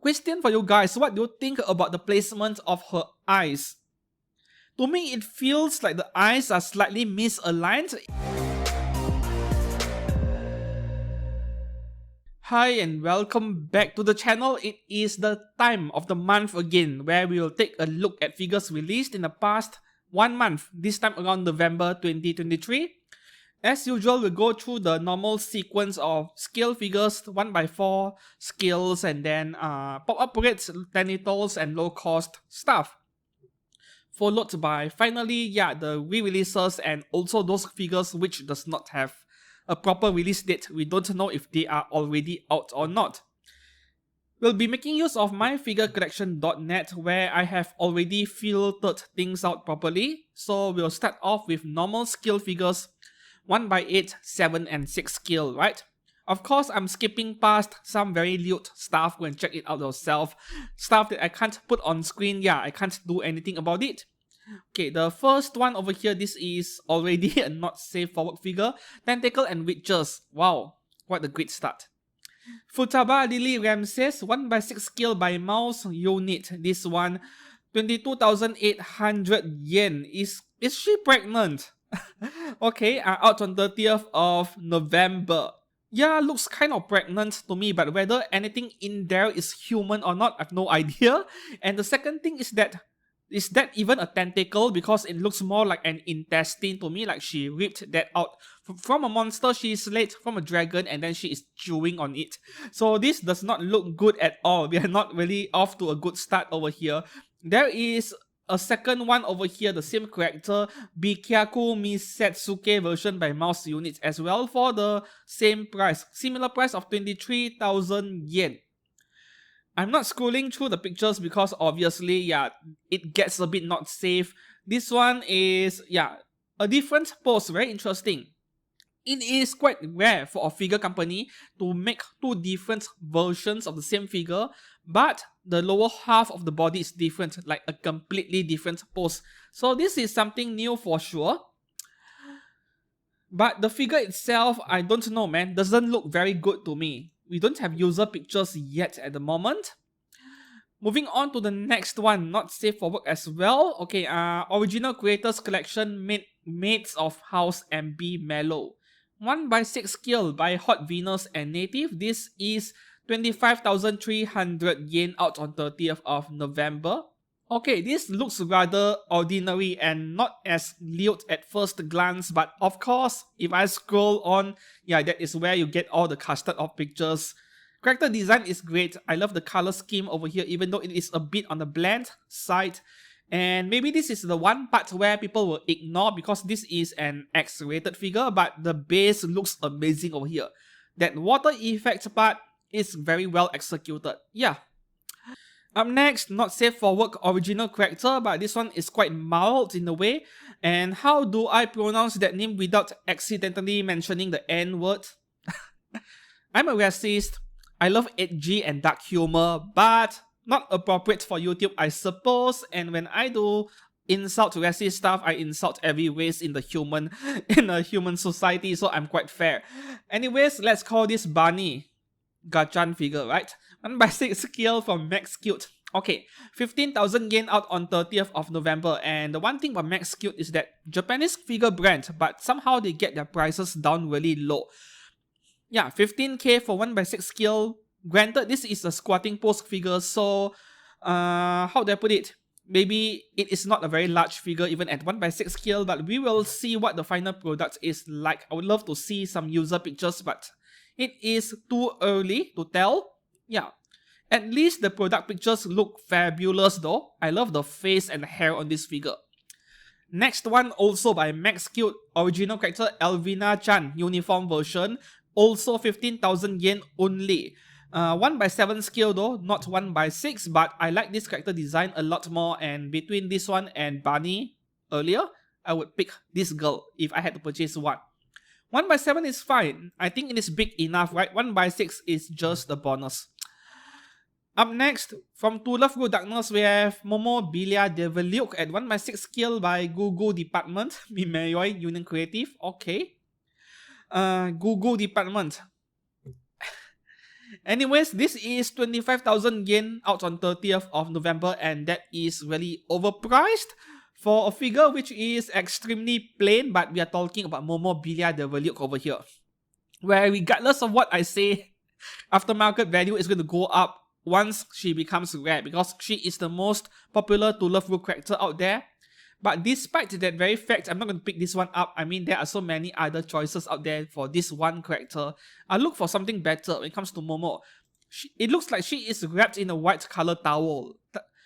Question for you guys, what do you think about the placement of her eyes? To me, it feels like the eyes are slightly misaligned. Hi and welcome back to the channel. It is the time of the month again where we will take a look at figures released in the past 1 month, this time around November 2023. As usual, we'll go through the normal sequence of scale figures, 1x4 scales, and then pop-up rates, tentacles, and low-cost stuff. Followed by, finally, the re-releases and also those figures which does not have a proper release date. We don't know if they are already out or not. We'll be making use of myfigurecollection.net where I have already filtered things out properly. So we'll start off with normal scale figures, 1x8, 7 and 6 scale, right? Of course, I'm skipping past some very lewd stuff. Go and check it out yourself. Stuff that I can't put on screen. I can't do anything about it. Okay, the first one over here, this is already a not safe forward figure. Tentacle and Witches. Wow, what a great start. Futaba Lily Ramses, 1x6 scale by mouse unit. This one, 22,800 yen. Is she pregnant? Okay, out on 30th of November. Yeah, looks kind of pregnant to me, but whether anything in there is human or not, I have no idea. And the second thing is that even a tentacle? Because it looks more like an intestine to me, like she ripped that out from a monster she slayed, from a dragon, and then she is chewing on it. So this does not look good at all. We are not really off to a good start over here. There is a second one over here, the same character, Bikyaku Misetsuke version by mouse units as well for the same price. Similar price of 23,000 yen. I'm not scrolling through the pictures because obviously, it gets a bit not safe. This one is, a different pose, very interesting. It is quite rare for a figure company to make two different versions of the same figure, but the lower half of the body is different, like a completely different pose. So this is something new for sure. But the figure itself, I don't know, man, doesn't look very good to me. We don't have user pictures yet at the moment. Moving on to the next one, not safe for work as well. Okay, original creators collection Mates of House MB Mellow. 1x6 scale by Hot Venus and Native. This is 25,300 yen out on 30th of November. Okay, this looks rather ordinary and not as lewd at first glance, but of course, if I scroll on, that is where you get all the custard of pictures. Character design is great. I love the color scheme over here, even though it is a bit on the bland side. And maybe this is the one part where people will ignore because this is an X-rated figure, but the base looks amazing over here. That water effect part is very well executed. Up next, not safe for work original character, but this one is quite mild in a way. And how do I pronounce that name without accidentally mentioning the N word? I'm a racist. I love edgy and dark humor, but not appropriate for YouTube, I suppose. And when I do insult racist stuff, I insult every race in the human society, so I'm quite fair. Anyways, let's call this Bunny. Gachan figure, right? 1x6 scale from Max Cute. Okay, 15,000 yen out on 30th of November. And the one thing about Max Cute is that Japanese figure brand, but somehow they get their prices down really low. 15k for 1x6 scale. Granted, this is a squatting pose figure, so how do I put it? Maybe it is not a very large figure even at 1x6 scale, but we will see what the final product is like. I would love to see some user pictures, but it is too early to tell. At least the product pictures look fabulous though. I love the face and hair on this figure. Next one, also by Max Cute, original character Elvina Chan, uniform version. Also 15,000 yen only. 1x7 scale though, not 1x6, but I like this character design a lot more, and between this one and Bunny earlier, I would pick this girl if I had to purchase one. 1x7 is fine. I think it is big enough, right? 1x6 is just a bonus. Up next, from To Love Go Darkness, we have Momo Bilia Devaluke at 1x6 scale by Gugu Department, Mimayoi Union Creative. Okay. Gugu Department. Anyways, this is 25,000 yen out on 30th of November, and that is really overpriced for a figure which is extremely plain, but we are talking about Momobilia de Relic over here, where regardless of what I say, aftermarket value is going to go up once she becomes rare, because she is the most popular to love rule character out there. But despite that very fact, I'm not going to pick this one up. I mean, there are so many other choices out there for this one character. I look for something better when it comes to Momo. It looks like she is wrapped in a white color towel,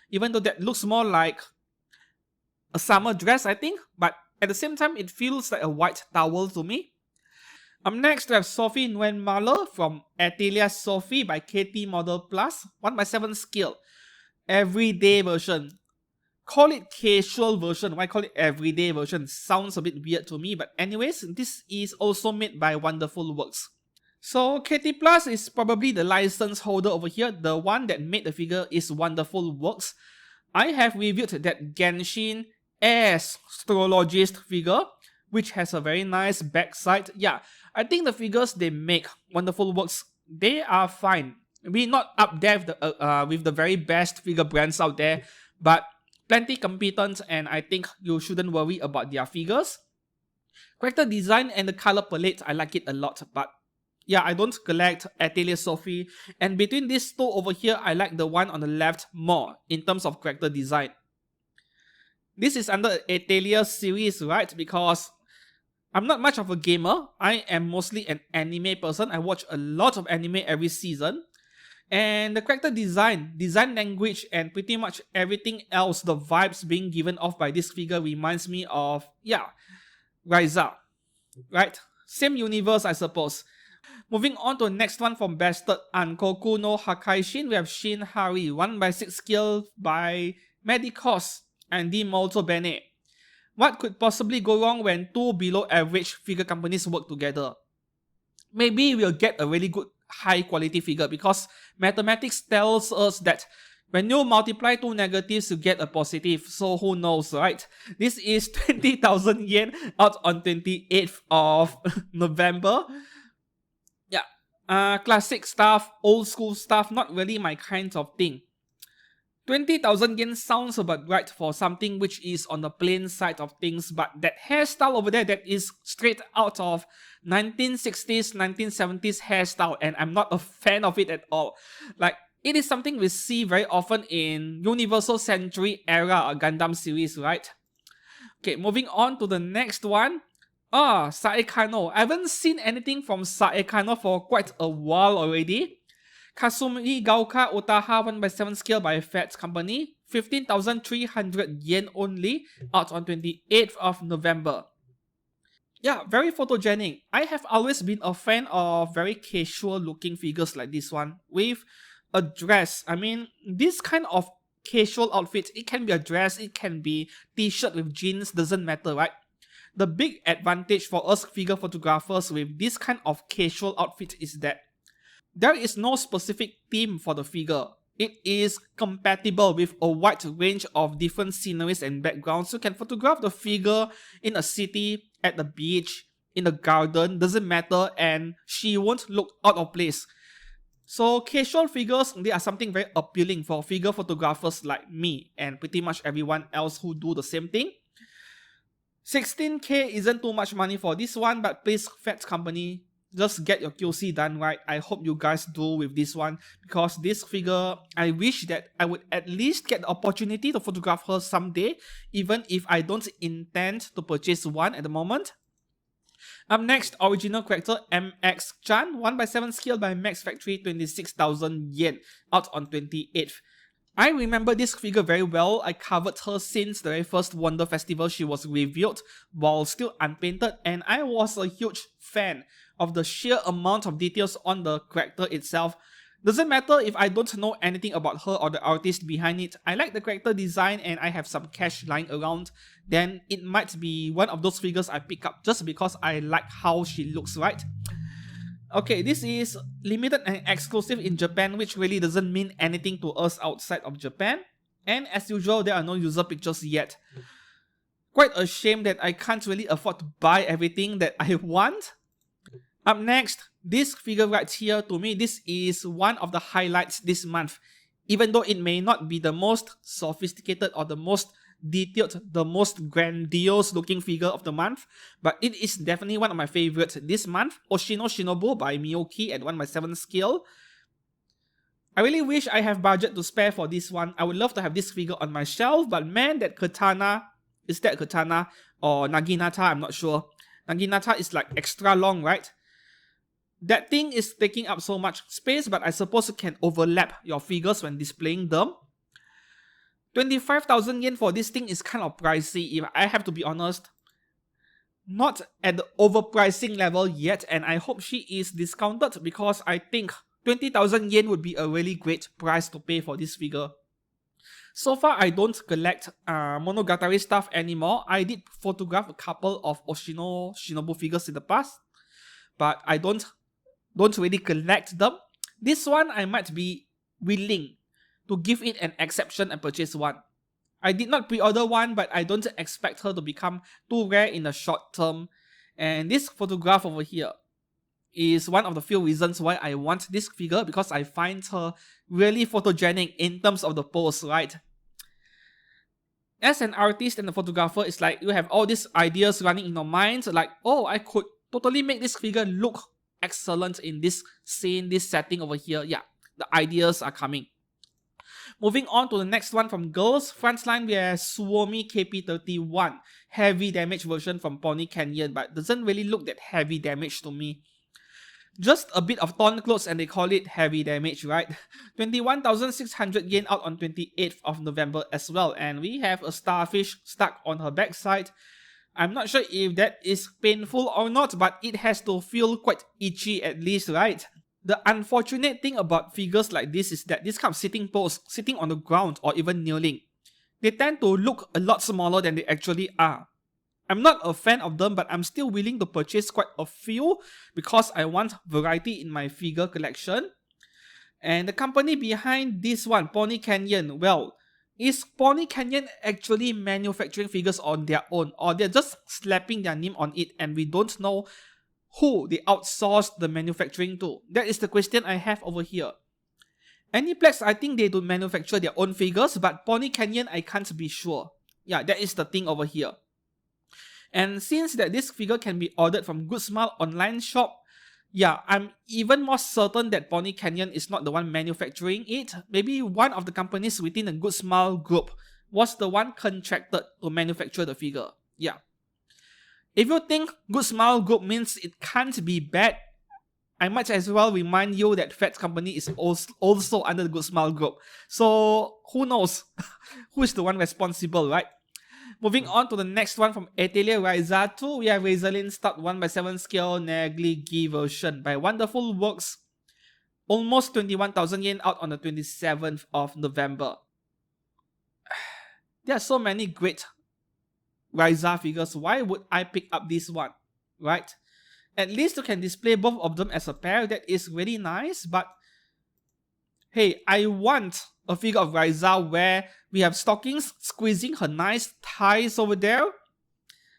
even though that looks more like a summer dress, I think. But at the same time, it feels like a white towel to me. Next, we have Sophie Nguyen Mahler from Atelier Sophie by KT Model Plus, 1/7 scale, everyday version. Call it casual version, why call it everyday version? Sounds a bit weird to me, but anyways, this is also made by Wonderful Works. So KT Plus is probably the license holder over here. The one that made the figure is Wonderful Works. I have reviewed that Genshin Astrologist figure, which has a very nice backside. Yeah, I think the figures they make, Wonderful Works, they are fine. Maybe not up there with the very best figure brands out there, but plenty competent, and I think you shouldn't worry about their figures. Character design and the color palette, I like it a lot, but yeah, I don't collect Atelier Sophie, and between these two over here, I like the one on the left more in terms of character design. This is under Atelier series, right? Because I'm not much of a gamer. I am mostly an anime person. I watch a lot of anime every season. And the character design language, and pretty much everything else, the vibes being given off by this figure reminds me of, yeah, Ryza, right? Same universe, I suppose. Moving on to the next one from Bested Ankoku no Hakaishin, we have Shin Hari, 1/6 scale by Medicos and Di Molto Bene. What could possibly go wrong when two below average figure companies work together? Maybe we'll get a really good high quality figure, because mathematics tells us that when you multiply two negatives you get a positive, so who knows, right? This is 20,000 yen out on 28th of November. Yeah, classic stuff, old school stuff, not really my kind of thing. 20,000 yen sounds about right for something which is on the plain side of things, but that hairstyle over there, that is straight out of 1960s, 1970s hairstyle, and I'm not a fan of it at all. Like, it is something we see very often in Universal Century era Gundam series, right? Okay, moving on to the next one. Saekano. I haven't seen anything from Saekano for quite a while already. Kasumi Gauka Utaha 1/7 scale by Fats Company, 15,300 yen only, out on 28th of November. Yeah, very photogenic. I have always been a fan of very casual looking figures like this one, with a dress. I mean, this kind of casual outfit, it can be a dress, it can be t-shirt with jeans, doesn't matter, right? The big advantage for us figure photographers with this kind of casual outfit is that there is no specific theme for the figure. It is compatible with a wide range of different sceneries and backgrounds. You can photograph the figure in a city, at the beach, in a garden, doesn't matter, and she won't look out of place. So casual figures, they are something very appealing for figure photographers like me and pretty much everyone else who do the same thing. 16k isn't too much money for this one, but please, Fats Company, just get your QC done right. I hope you guys do with this one, because this figure, I wish that I would at least get the opportunity to photograph her someday, even if I don't intend to purchase one at the moment. Up next, original character MX Chan, 1/7 scale by Max Factory, 26,000 yen, out on 28th. I remember this figure very well. I covered her since the very first Wonder Festival she was revealed while still unpainted, and I was a huge fan of the sheer amount of details on the character itself. Doesn't matter if I don't know anything about her or the artist behind it. I like the character design and I have some cash lying around, then it might be one of those figures I pick up just because I like how she looks, right? Okay, this is limited and exclusive in Japan, which really doesn't mean anything to us outside of Japan. And as usual, there are no user pictures yet. Quite a shame that I can't really afford to buy everything that I want. Up next, This figure right here, to me, this is one of the highlights this month. Even though it may not be the most sophisticated or the most detailed, the most grandiose looking figure of the month, but it is definitely one of my favorites this month. Oshino Shinobu by Miyoki at 1/7 scale. I really wish I have budget to spare for this one. I would love to have this figure on my shelf, but man, that katana, is that katana or Naginata? I'm not sure. Naginata is like extra long, right? That thing is taking up so much space, but I suppose it can overlap your figures when displaying them. 25,000 yen for this thing is kind of pricey, if I have to be honest. Not at the overpricing level yet, and I hope she is discounted because I think 20,000 yen would be a really great price to pay for this figure. So far, I don't collect Monogatari stuff anymore. I did photograph a couple of Oshino Shinobu figures in the past, but I don't really collect them. This one, I might be willing to give it an exception and purchase one. I did not pre-order one, but I don't expect her to become too rare in the short term. And this photograph over here is one of the few reasons why I want this figure, because I find her really photogenic in terms of the pose, right? As an artist and a photographer, it's like you have all these ideas running in your mind, like, oh, I could totally make this figure look excellent in this scene, this setting over here. Yeah, the ideas are coming. Moving on to the next one from girls. Frontline, we have Suomi KP31, heavy damage version from Pony Canyon, but doesn't really look that heavy damage to me. Just a bit of torn clothes and they call it heavy damage, right? 21,600 yen out on 28th of November as well. And we have a starfish stuck on her backside. I'm not sure if that is painful or not, but it has to feel quite itchy at least, right? The unfortunate thing about figures like this is that this kind of sitting pose, sitting on the ground or even kneeling, they tend to look a lot smaller than they actually are. I'm not a fan of them, but I'm still willing to purchase quite a few because I want variety in my figure collection. And the company behind this one, Pony Canyon, well, is Pony Canyon actually manufacturing figures on their own, or they're just slapping their name on it and we don't know who they outsourced the manufacturing to? That is the question I have over here. Aniplex, I think they do manufacture their own figures, but Pony Canyon, I can't be sure. Yeah, that is the thing over here. And since that this figure can be ordered from Good Smile online shop, yeah, I'm even more certain that Pony Canyon is not the one manufacturing it. Maybe one of the companies within the Good Smile group was the one contracted to manufacture the figure. Yeah. If you think Good Smile group means it can't be bad, I might as well remind you that Fat Company is also under the Good Smile group. So who knows who is the one responsible, right? Moving on to the next one from Atelier Ryza 2, we have Razorlin Stout 1/7 scale Negligee version by Wonderful Works. Almost 21,000 yen out on the 27th of November. There are so many great Ryza figures. Why would I pick up this one, right? At least you can display both of them as a pair. That is really nice, but hey, I want a figure of Ryza where we have stockings squeezing her nice thighs over there.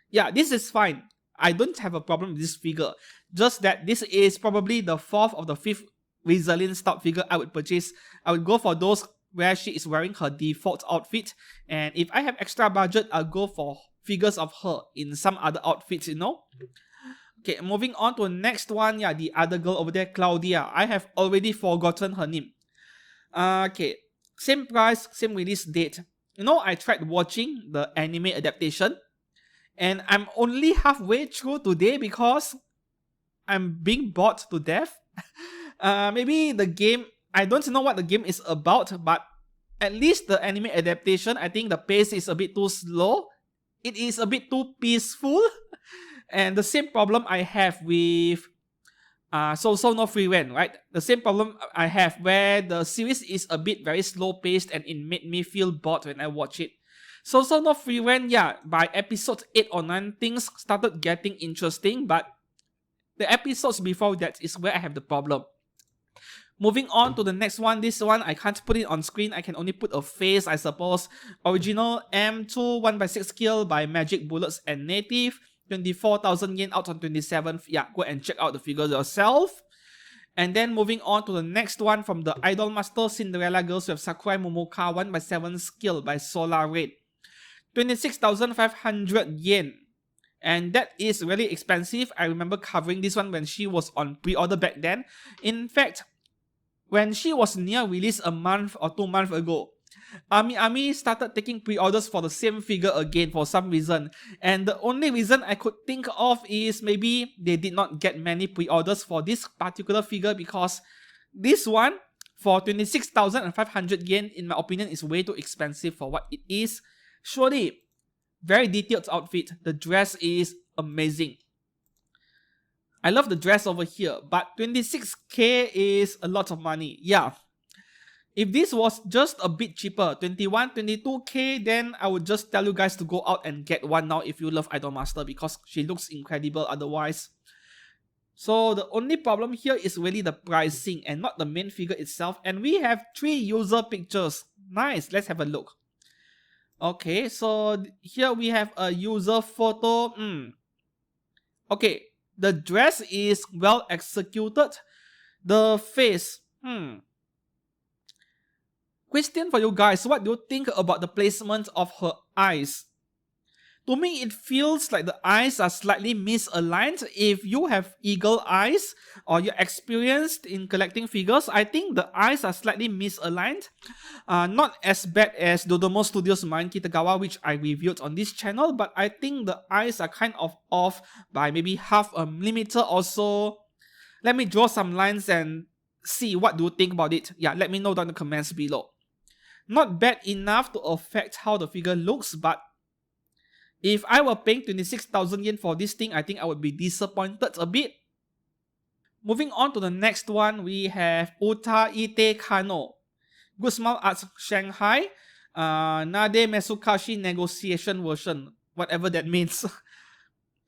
Yeah, this is fine. I don't have a problem with this figure. Just that this is probably the 4th or the 5th Razorlin Stout figure I would purchase. I would go for those where she is wearing her default outfit. And if I have extra budget, I'll go for figures of her in some other outfits, you know. Okay, moving on to the next one. Yeah, the other girl over there, Claudia. I have already forgotten her name. Okay, same price, same release date. You know, I tried watching the anime adaptation and I'm only halfway through today because I'm being bored to death. Maybe the game, I don't know what the game is about, but at least the anime adaptation, I think the pace is a bit too slow. It is a bit too peaceful. And the same problem I have with So No Free Rent, right? The same problem I have where the series is a bit very slow paced and it made me feel bored when I watch it. So No Free Rent, yeah, by episode 8 or 9 things started getting interesting, but the episodes before that is where I have the problem. Moving on to the next one, this one I can't put it on screen, I can only put a face, I suppose. Original M2 1/6 scale by Magic Bullets and Native. 24,000 yen out on 27th. Yeah, go and check out the figures yourself. And then moving on to the next one from the Idolmaster Cinderella Girls, we have Sakurai Momoka 1/7 skill by Solar Red. 26,500 yen. And that is really expensive. I remember covering this one when she was on pre-order back then. In fact, when she was near release a month or 2 months ago, Ami started taking pre-orders for the same figure again for some reason. And the only reason I could think of is maybe they did not get many pre-orders for this particular figure, because this one for 26,500 yen, in my opinion, is way too expensive for what it is. Surely, very detailed outfit. The dress is amazing. I love the dress over here, but 26k is a lot of money. Yeah. If this was just a bit cheaper, 21, 22k, then I would just tell you guys to go out and get one now if you love Idolmaster, because she looks incredible otherwise. So the only problem here is really the pricing and not the main figure itself. And we have 3 user pictures. Nice, let's have a look. Okay, so here we have a user photo. Okay, the dress is well executed. The face, Question for you guys, what do you think about the placement of her eyes? To me, it feels like the eyes are slightly misaligned. If you have eagle eyes or you're experienced in collecting figures, I think the eyes are slightly misaligned. Not as bad as Dodomo Studios' Marin Kitagawa, which I reviewed on this channel, but I think the eyes are kind of off by maybe half a millimeter or so. Let me draw some lines and see what do you think about it. Yeah, let me know down in the comments below. Not bad enough to affect how the figure looks, but if I were paying 26,000 yen for this thing, I think I would be disappointed a bit. Moving on to the next one, we have Uta Ite Kano, Good Smile Arts Shanghai, Nade Mesukashi Negotiation version, whatever that means.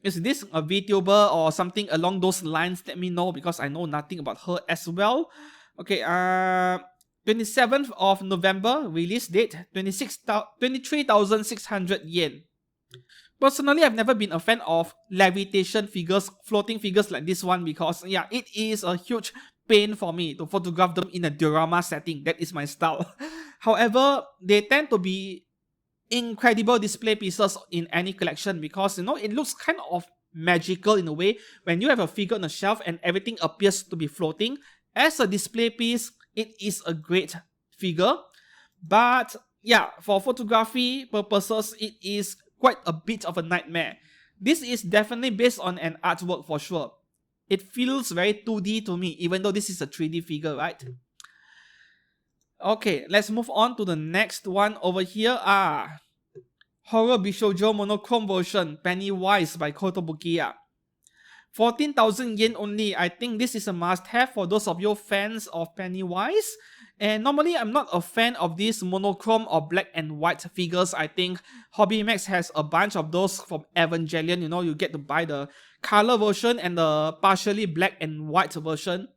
Is this a VTuber or something along those lines? Let me know, because I know nothing about her as well. Okay, 27th of November release date, 23,600 yen. Personally, I've never been a fan of levitation figures, floating figures like this one, because yeah, it is a huge pain for me to photograph them in a diorama setting. That is my style. However, they tend to be incredible display pieces in any collection, because you know, it looks kind of magical in a way when you have a figure on a shelf and everything appears to be floating. As a display piece, it is a great figure, but yeah, for photography purposes, it is quite a bit of a nightmare. This is definitely based on an artwork for sure. It feels very 2D to me, even though this is a 3D figure, right? Okay, let's move on to the next one over here. Horror Bishoujo Monochrome version, Pennywise by Kotobukiya. 14,000 yen only. I think this is a must-have for those of you fans of Pennywise. And normally, I'm not a fan of these monochrome or black and white figures. I think Hobby Max has a bunch of those from Evangelion. You know, you get to buy the color version and the partially black and white version.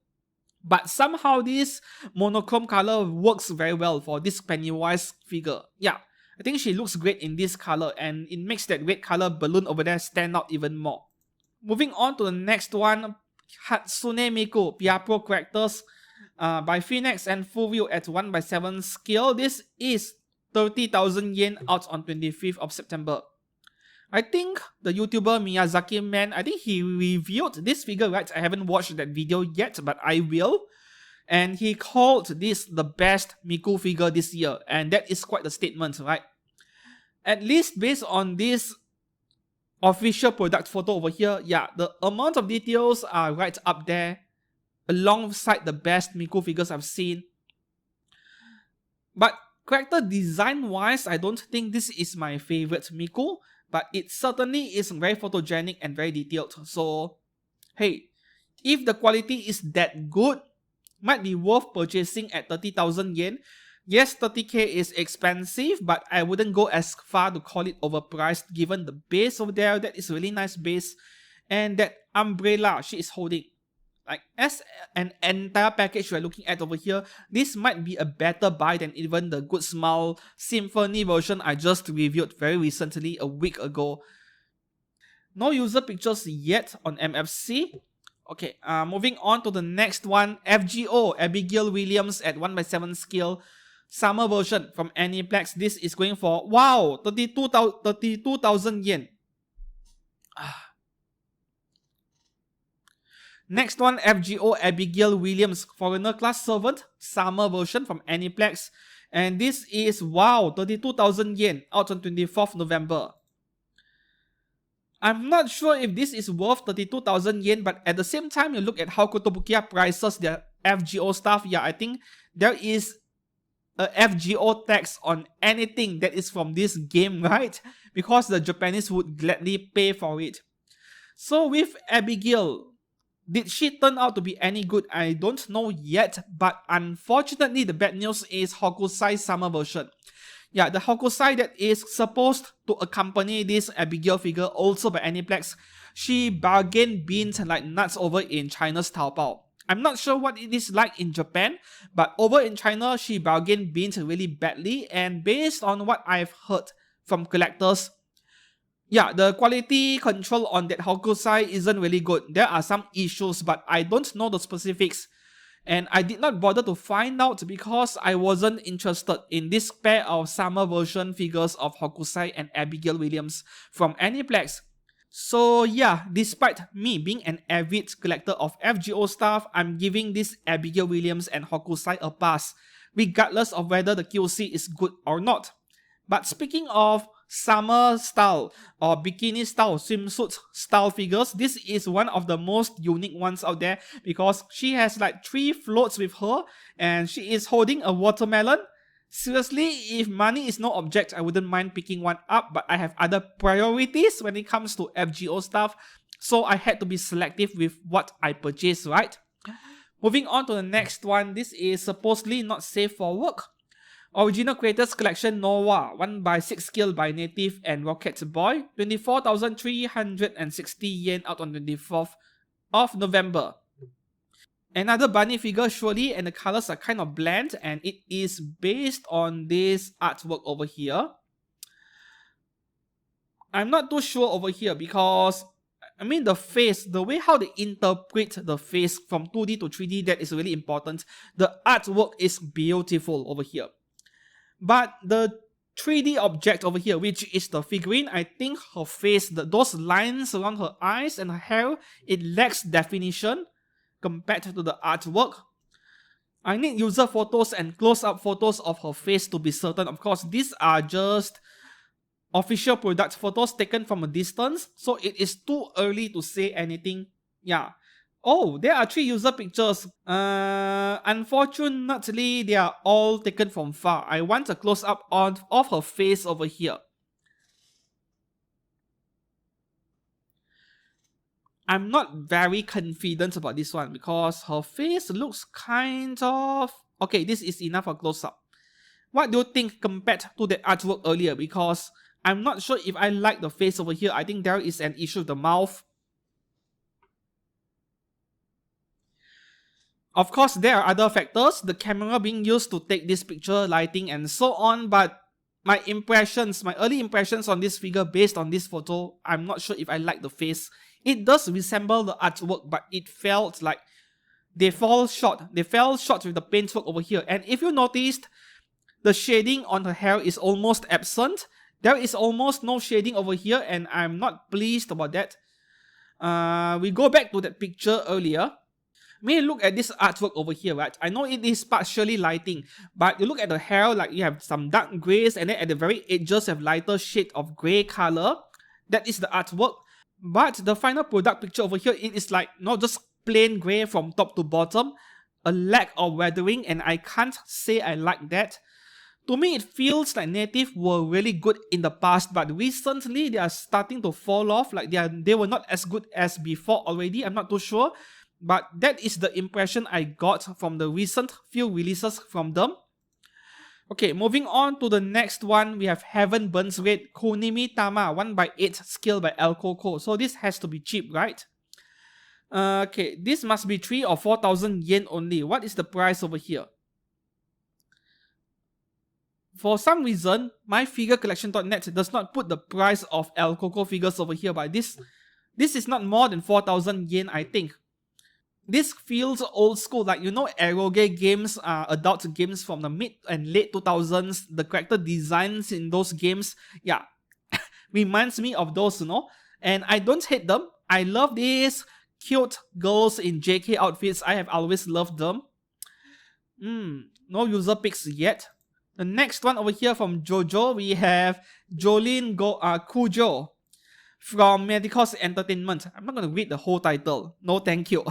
But somehow this monochrome color works very well for this Pennywise figure. Yeah, I think she looks great in this color, and it makes that red color balloon over there stand out even more. Moving on to the next one, Hatsune Miku, Piapro Characters by Phoenix and Fuvio at 1/7 scale. This is 30,000 yen out on 25th of September. I think the YouTuber Miyazaki Man, I think he reviewed this figure, right? I haven't watched that video yet, but I will. And he called this the best Miku figure this year, and that is quite a statement, right? At least based on this official product photo over here, yeah, the amount of details are right up there alongside the best Miku figures I've seen. But character design wise, I don't think this is my favorite Miku, but it certainly is very photogenic and very detailed. So hey, if the quality is that good, might be worth purchasing at 30,000 yen. Yes, 30k is expensive, but I wouldn't go as far to call it overpriced given the base over there. That is a really nice base. And that umbrella she is holding. Like, as an entire package we're looking at over here, this might be a better buy than even the Good Smile Symphony version I just reviewed very recently, a week ago. No user pictures yet on MFC. Okay, moving on to the next one, FGO, Abigail Williams at 1/7 scale, summer version from Aniplex. This is going for, wow, 32,000 yen. Next one, FGO, Abigail Williams, foreigner class servant, summer version from Aniplex. And this is, wow, 32,000 yen, out on 24th November. I'm not sure if this is worth 32,000 yen, but at the same time, you look at how Kotobukiya prices their FGO stuff. Yeah, I think there is a FGO tax on anything that is from this game, right? Because the Japanese would gladly pay for it. So with Abigail, did she turn out to be any good? I don't know yet, but unfortunately, the bad news is Hokusai summer version. Yeah, the Hokusai that is supposed to accompany this Abigail figure, also by Aniplex, she bargain bins like nuts over in China's Taobao. I'm not sure what it is like in Japan, but over in China, she bargain bins really badly, and based on what I've heard from collectors, yeah, the quality control on that Hokusai isn't really good. There are some issues, but I don't know the specifics. And I did not bother to find out because I wasn't interested in this pair of summer version figures of Hokusai and Abigail Williams from Aniplex. So yeah, despite me being an avid collector of FGO stuff, I'm giving this Abigail Williams and Hokusai a pass, regardless of whether the QC is good or not. But speaking of summer style or bikini style swimsuit style figures, this is one of the most unique ones out there because she has like 3 floats with her and she is holding a watermelon. Seriously, if money is no object, I wouldn't mind picking one up, but I have other priorities when it comes to FGO stuff, so I had to be selective with what I purchase, right? Moving on to the next one, this is supposedly not safe for work. Original Creators Collection Noah, 1/6 scale by Native and Rocket Boy, 24,360 yen, out on 24th of November. Another bunny figure surely, and the colors are kind of bland, and it is based on this artwork over here. I'm not too sure over here because, I mean, the face, the way how they interpret the face from 2D to 3D, that is really important. The artwork is beautiful over here. But the 3D object over here, which is the figurine, I think her face, those lines around her eyes and her hair, it lacks definition compared to the artwork. I need user photos and close-up photos of her face to be certain. Of course, these are just official product photos taken from a distance, so it is too early to say anything. Yeah. Oh, there are 3 user pictures. Unfortunately, they are all taken from far. I want a close-up of her face over here. I'm not very confident about this one because her face looks kind of... Okay, this is enough for close-up. What do you think compared to the artwork earlier? Because I'm not sure if I like the face over here. I think there is an issue with the mouth. Of course, there are other factors, the camera being used to take this picture, lighting and so on, but my early impressions on this figure based on this photo, I'm not sure if I like the face. It does resemble the artwork, but it felt like they fell short with the paintwork over here. And if you noticed, the shading on her hair is almost absent. There is almost no shading over here, and I'm not pleased about that. We go back to that picture earlier. May look at this artwork over here, right? I know it is partially lighting, but you look at the hair, like you have some dark grays, and then at the very edges have lighter shade of grey color. That is the artwork. But the final product picture over here, it is like not just plain grey from top to bottom, a lack of weathering, and I can't say I like that. To me, it feels like Native were really good in the past, but recently they are starting to fall off. Like they were not as good as before already. I'm not too sure. But that is the impression I got from the recent few releases from them. Okay, moving on to the next one, we have Heaven Burns Red Kunimi Tama 1/8 scale by El Coco. So this has to be cheap, right? Okay, this must be 3 or 4,000 yen only. What is the price over here? For some reason, myfigurecollection.net does not put the price of El Coco figures over here, but this is not more than 4,000 yen, I think. this feels old school, like, you know, eroge games, adult games from the mid and late 2000s. The character designs in those games, yeah, reminds me of those, you know. And I don't hate them. I love these cute girls in JK outfits. I have always loved them. No user picks yet. The next one over here from Jojo, we have Jolene Kujo from Medicos Entertainment. I'm not going to read the whole title. No, thank you.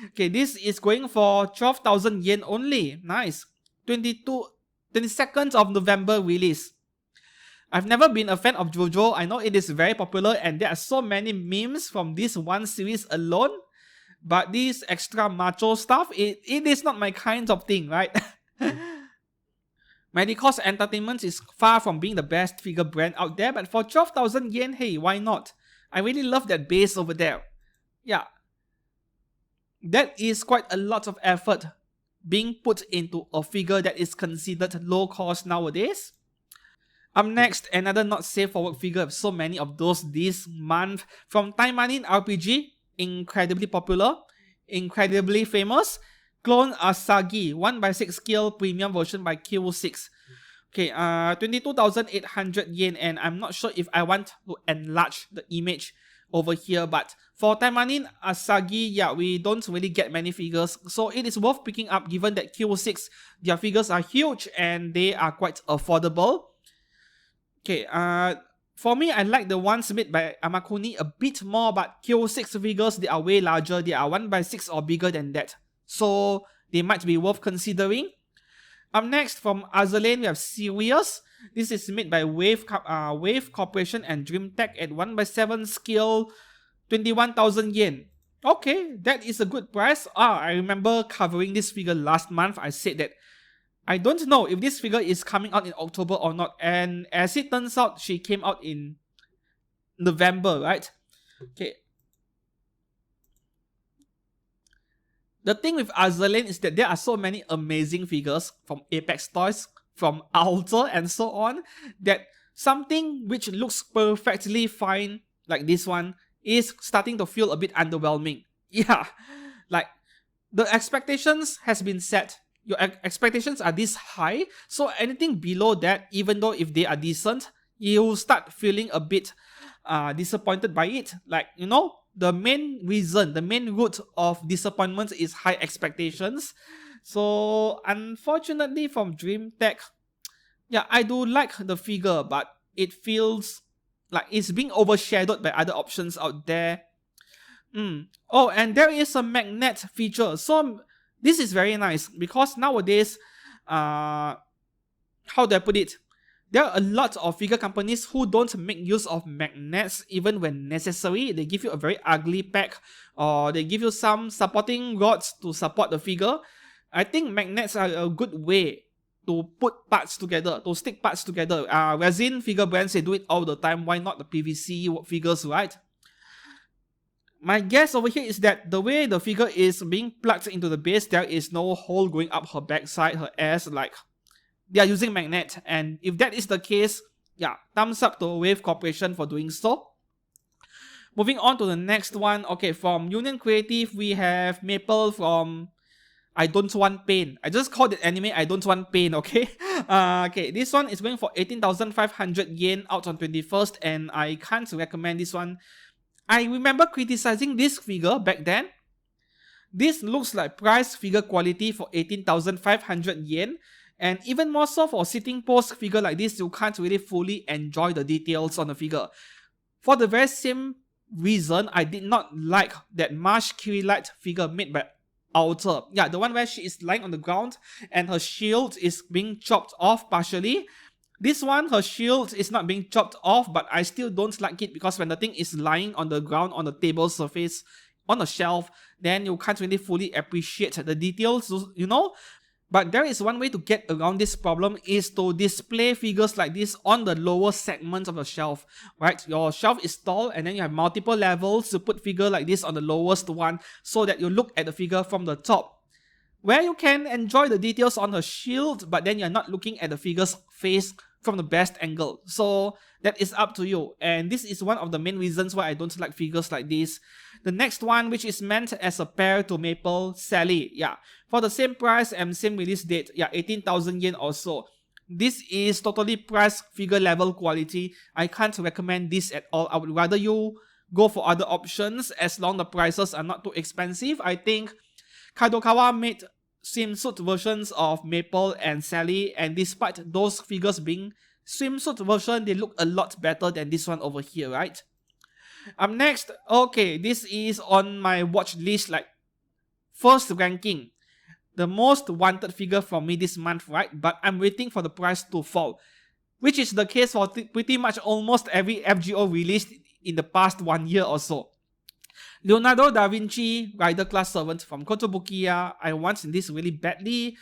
Okay, this is going for 12,000 yen only. Nice. 22nd of November release. I've never been a fan of JoJo. I know it is very popular and there are so many memes from this one series alone. But this extra macho stuff, it is not my kind of thing, right? Medicos Entertainment is far from being the best figure brand out there, but for 12,000 yen, hey, why not? I really love that base over there. Yeah. That is quite a lot of effort being put into a figure that is considered low cost nowadays. Up next, another not safe for work figure of so many of those this month from Taimanin RPG, incredibly popular, incredibly famous. Clone Asagi 1/6 scale premium version by Q6. Okay, 22,800 yen, and I'm not sure if I want to enlarge the image over here, but for Taimanin Asagi, yeah, we don't really get many figures, so it is worth picking up given that Q6, their figures are huge and they are quite affordable. Okay, for me, I like the ones made by Amakuni a bit more, but Q6 figures, they are way larger, they are 1/6 or bigger than that. So they might be worth considering. Up next, from Azalane, we have Sirius. This is made by Wave Corporation and DreamTech at 1/7 scale, 21,000 yen. Okay, that is a good price. I remember covering this figure last month. I said that I don't know if this figure is coming out in October or not. And as it turns out, she came out in November, right? Okay. The thing with Azalane is that there are so many amazing figures from Apex Toys, from Alter and so on, that something which looks perfectly fine, like this one, is starting to feel a bit underwhelming. Yeah, like the expectations has been set. Your expectations are this high, so anything below that, even though if they are decent, you start feeling a bit disappointed by it. Like, you know, the main reason, the main root of disappointment is high expectations. So unfortunately from DreamTech, yeah, I do like the figure, but it feels like it's being overshadowed by other options out there. Oh, and there is a magnet feature. So this is very nice because nowadays, how do I put it? There are a lot of figure companies who don't make use of magnets even when necessary. They give you a very ugly pack, or they give you some supporting rods to support the figure. I think magnets are a good way to put parts together, to stick parts together. Resin figure brands, they do it all the time. Why not the PVC figures, right? My guess over here is that the way the figure is being plugged into the base, there is no hole going up her backside, her ass, like they are using magnet. And if that is the case, yeah, thumbs up to Wave Corporation for doing so. Moving on to the next one. Okay, from Union Creative, we have Maple from I Don't Want Pain. I just called it anime I Don't Want Pain, okay? Okay, this one is going for 18,500 yen out on 21st, and I can't recommend this one. I remember criticizing this figure back then. This looks like price figure quality for 18,500 yen. And even more so for sitting pose figure like this, you can't really fully enjoy the details on the figure. For the very same reason, I did not like that Marsh Kirillite figure made by Alter. Yeah, the one where she is lying on the ground and her shield is being chopped off partially. This one, her shield is not being chopped off, but I still don't like it because when the thing is lying on the ground, on the table surface, on a shelf, then you can't really fully appreciate the details, you know? But there is one way to get around this problem, is to display figures like this on the lower segments of the shelf, right? Your shelf is tall and then you have multiple levels to put figure like this on the lowest one so that you look at the figure from the top, where you can enjoy the details on her shield, but then you're not looking at the figure's face from the best angle. So that is up to you. And this is one of the main reasons why I don't like figures like this. The next one, which is meant as a pair to Maple Sally. Yeah, for the same price and same release date. Yeah, 18,000 yen or so. This is totally price figure level quality. I can't recommend this at all. I would rather you go for other options as long the prices are not too expensive. I think Kadokawa made swimsuit versions of Maple and Sally, and despite those figures being swimsuit version, they look a lot better than this one over here, right? Up next, okay, this is on my watch list, like first ranking. The most wanted figure from me this month, right? But I'm waiting for the price to fall, which is the case for pretty much almost every FGO released in the past 1 year or so. Leonardo da Vinci Rider Class Servant from Kotobukiya. I want this really badly,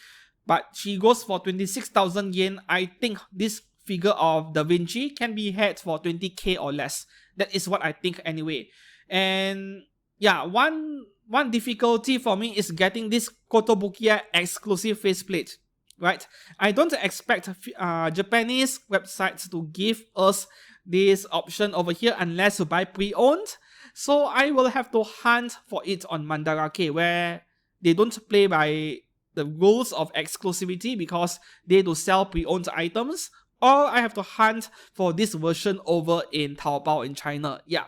but she goes for 26,000 yen. I think this figure of Da Vinci can be had for 20k or less. That is what I think anyway. And yeah, one difficulty for me is getting this Kotobukiya exclusive faceplate, right? I don't expect Japanese websites to give us this option over here unless you buy pre-owned. So I will have to hunt for it on Mandarake, where they don't play by the rules of exclusivity because they do sell pre-owned items, or I have to hunt for this version over in Taobao in China. Yeah,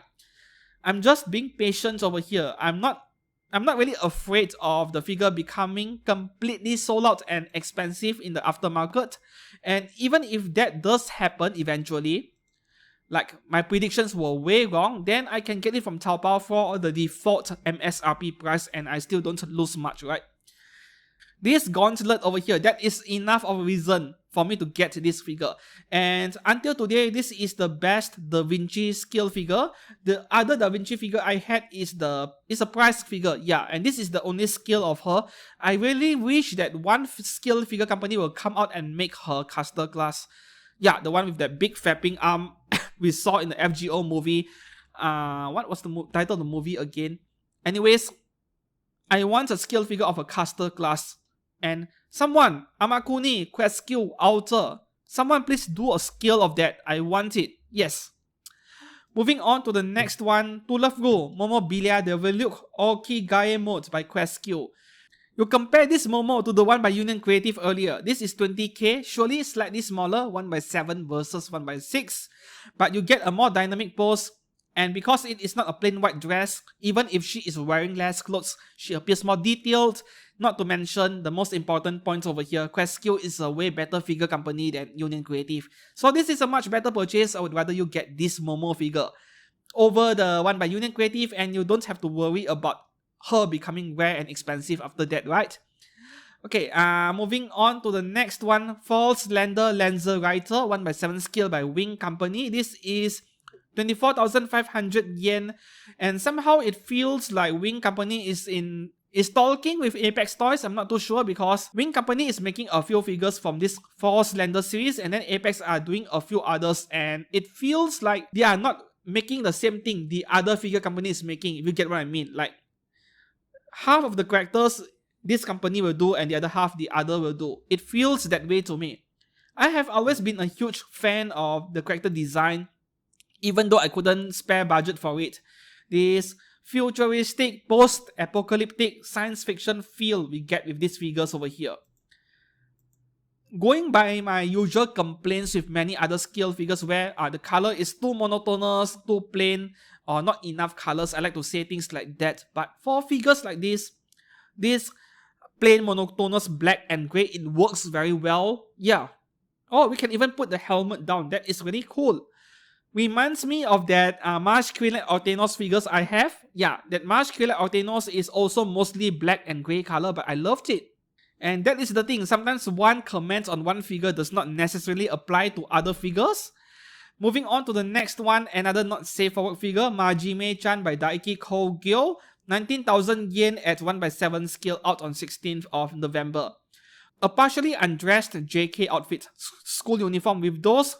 I'm just being patient over here. I'm not really afraid of the figure becoming completely sold out and expensive in the aftermarket. And even if that does happen eventually, like my predictions were way wrong, then I can get it from Taobao for the default MSRP price and I still don't lose much, right? This gauntlet over here, that is enough of a reason for me to get this figure. And until today, this is the best Da Vinci scale figure. The other Da Vinci figure I had is a price figure, yeah, and this is the only scale of her. I really wish that one scale figure company will come out and make her caster class. Yeah, the one with that big flapping arm we saw in the FGO movie. What was the title of the movie again? Anyways, I want a scale figure of a caster class. And someone, Amakuni, Quest Skill, Alter, someone please do a scale of that. I want it. Yes. Moving on to the next one, To Love Ru, Momobilia de Veluc Orki Gae Mode by Quest Skill. You compare this Momo to the one by Union Creative earlier. This is 20k, surely slightly smaller, 1x7 versus 1x6. But you get a more dynamic pose. And because it is not a plain white dress, even if she is wearing less clothes, she appears more detailed. Not to mention the most important points over here, Quest Skill is a way better figure company than Union Creative. So this is a much better purchase. I would rather you get this Momo figure over the one by Union Creative, and you don't have to worry about her becoming rare and expensive after that, right? Okay, moving on to the next one, False Lander Lancer Writer, 1x7 scale by Wing Company. This is 24,500 yen, and somehow it feels like Wing Company is talking with Apex Toys. I'm not too sure because Wing Company is making a few figures from this False Lander series, and then Apex are doing a few others, and it feels like they are not making the same thing the other figure company is making, if you get what I mean. Like, half of the characters this company will do and the other half the other will do. It feels that way to me. I have always been a huge fan of the character design, even though I couldn't spare budget for it. This futuristic, post-apocalyptic science fiction feel we get with these figures over here. Going by my usual complaints with many other scale figures where the color is too monotonous, too plain, or not enough colors, I like to say things like that. But for figures like this plain monotonous black and grey, it works very well. Yeah. Oh, we can even put the helmet down. That is really cool. Reminds me of that Mars Krillin Ortenos figures I have. Yeah, that Mars Krillin Ortenos is also mostly black and grey color, but I loved it. And that is the thing, sometimes one comment on one figure does not necessarily apply to other figures. Moving on to the next one, another not safe for work figure, Majime-chan by Daiki Kogyo, 19,000 yen at 1x7 scale, out on 16th of November. A partially undressed JK outfit, school uniform with those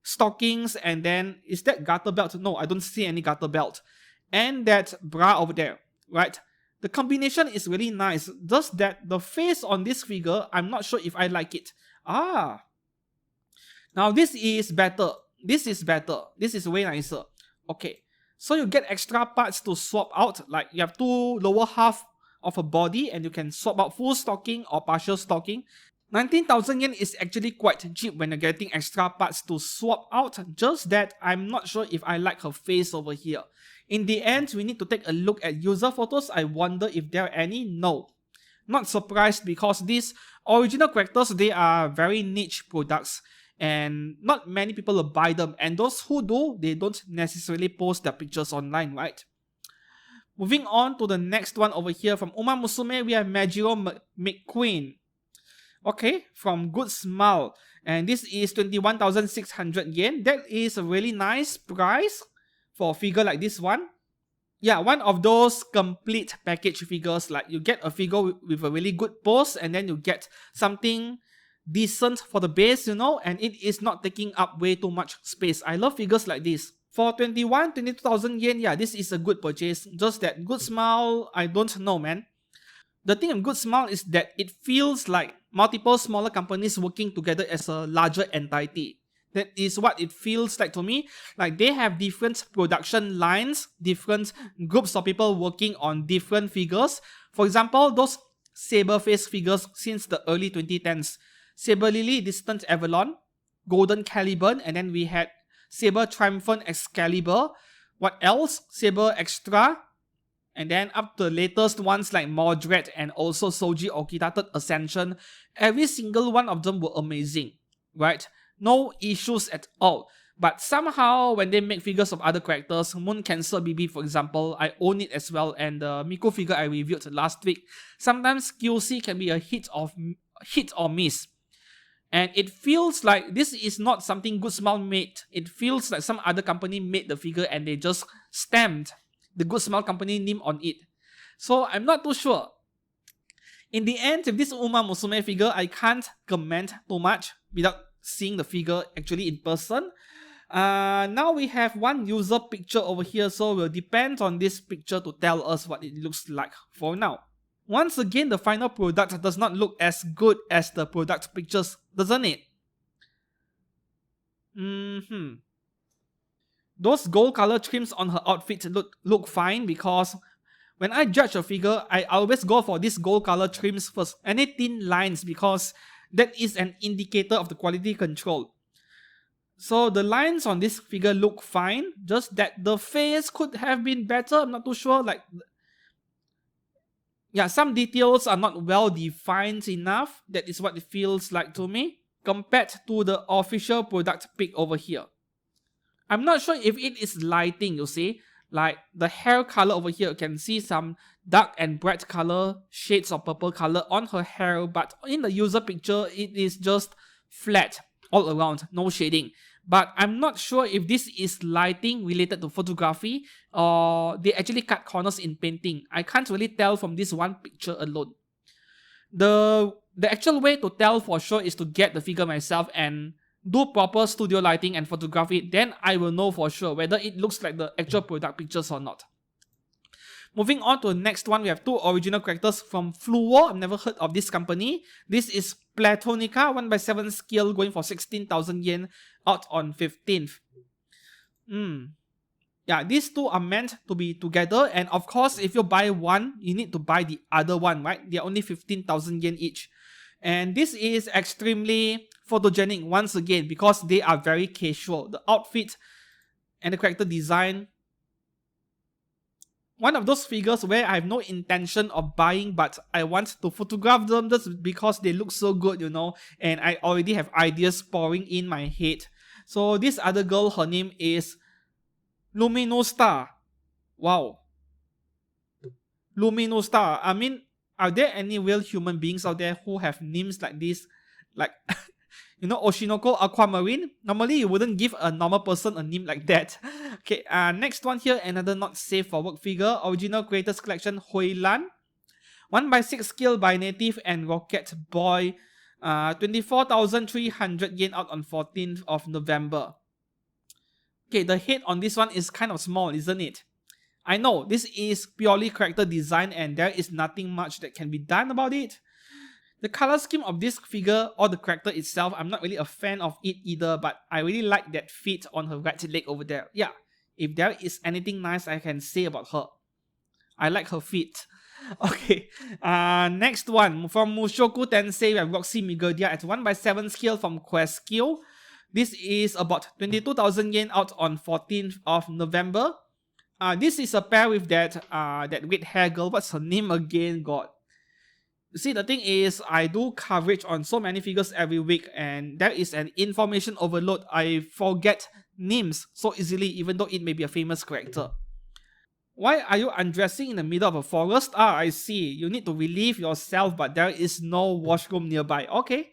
stockings, and then, is that garter belt? No, I don't see any garter belt. And that bra over there, right? The combination is really nice. Just that the face on this figure, I'm not sure if I like it. Now this is better. This is better. This is way nicer. Okay. So you get extra parts to swap out. Like you have two lower half of a body and you can swap out full stocking or partial stocking. 19,000 yen is actually quite cheap when you're getting extra parts to swap out. Just that I'm not sure if I like her face over here. In the end, we need to take a look at user photos. I wonder if there are any. No. Not surprised because these original characters, they are very niche products and not many people will buy them, and those who do, they don't necessarily post their pictures online, right? Moving on to the next one over here from Uma Musume, we have Majiro McQueen. Okay, from Good Smile, and this is 21,600 yen. That is a really nice price for a figure like this one. Yeah, one of those complete package figures, like you get a figure with a really good pose and then you get something decent for the base, you know, and it is not taking up way too much space. I love figures like this. For 22,000 yen, yeah, this is a good purchase. Just that Good Smile, I don't know, man. The thing with Good Smile is that it feels like multiple smaller companies working together as a larger entity. That is what it feels like to me. Like they have different production lines, different groups of people working on different figures. For example, those Saber face figures since the early 2010s. Saber Lily Distant Avalon, Golden Caliburn, and then we had Saber Triumphant Excalibur. What else? Saber Extra. And then up to the latest ones like Mordred and also Soji Okita Third Ascension. Every single one of them were amazing, right? No issues at all. But somehow when they make figures of other characters, Moon Cancer BB for example, I own it as well, and the Miku figure I reviewed last week, sometimes QC can be a hit or miss. And it feels like this is not something Good Smile made. It feels like some other company made the figure and they just stamped the Good Smile company name on it. So I'm not too sure. In the end, with this Uma Musume figure, I can't comment too much without seeing the figure actually in person. Now we have one user picture over here, so we'll depend on this picture to tell us what it looks like for now. Once again, the final product does not look as good as the product pictures, doesn't it? Those gold color trims on her outfit look fine because when I judge a figure, I always go for these gold color trims first. Any thin lines because that is an indicator of the quality control. So the lines on this figure look fine, just that the face could have been better. I'm not too sure. Like, yeah, some details are not well defined enough. That is what it feels like to me compared to the official product pic over here. I'm not sure if it is lighting, you see. Like the hair color over here, you can see some dark and bright color shades of purple color on her hair, but in the user picture, it is just flat all around, no shading. But I'm not sure if this is lighting related to photography or they actually cut corners in painting. I can't really tell from this one picture alone. The actual way to tell for sure is to get the figure myself and do proper studio lighting and photography. Then I will know for sure whether it looks like the actual product pictures or not. Moving on to the next one, we have two original characters from Fluo. I've never heard of this company. This is Platonica, 1/7 scale, going for 16,000 yen, out on 15th. Yeah, these two are meant to be together, and of course, if you buy one, you need to buy the other one, right? They're only 15,000 yen each. And this is extremely photogenic once again because they are very casual. The outfit and the character design, one of those figures where I have no intention of buying, but I want to photograph them just because they look so good, you know, and I already have ideas pouring in my head. So this other girl, her name is Luminostar. Wow. Luminostar. I mean, are there any real human beings out there who have names like this? Like, you know, Oshinoko Aquamarine? Normally, you wouldn't give a normal person a name like that. Okay, next one here, another not safe for work figure. Original Creators Collection Hoilan. 1/6 scale by Native and Rocket Boy. 24,300 yen, out on 14th of November. Okay, the head on this one is kind of small, isn't it? I know, this is purely character design and there is nothing much that can be done about it. The color scheme of this figure or the character itself, I'm not really a fan of it either, but I really like that fit on her right leg over there. Yeah, if there is anything nice I can say about her, I like her feet. Okay, next one from Mushoku Tensei, we have Roxy Migodia at 1/7 scale from Quest Skill. This is about 22,000 yen out on 14th of November. This is a pair with that red hair girl. What's her name again? God. You see, the thing is, I do coverage on so many figures every week, and there is an information overload. I forget names so easily, even though it may be a famous character. Why are you undressing in the middle of a forest? I see. You need to relieve yourself, but there is no washroom nearby. Okay.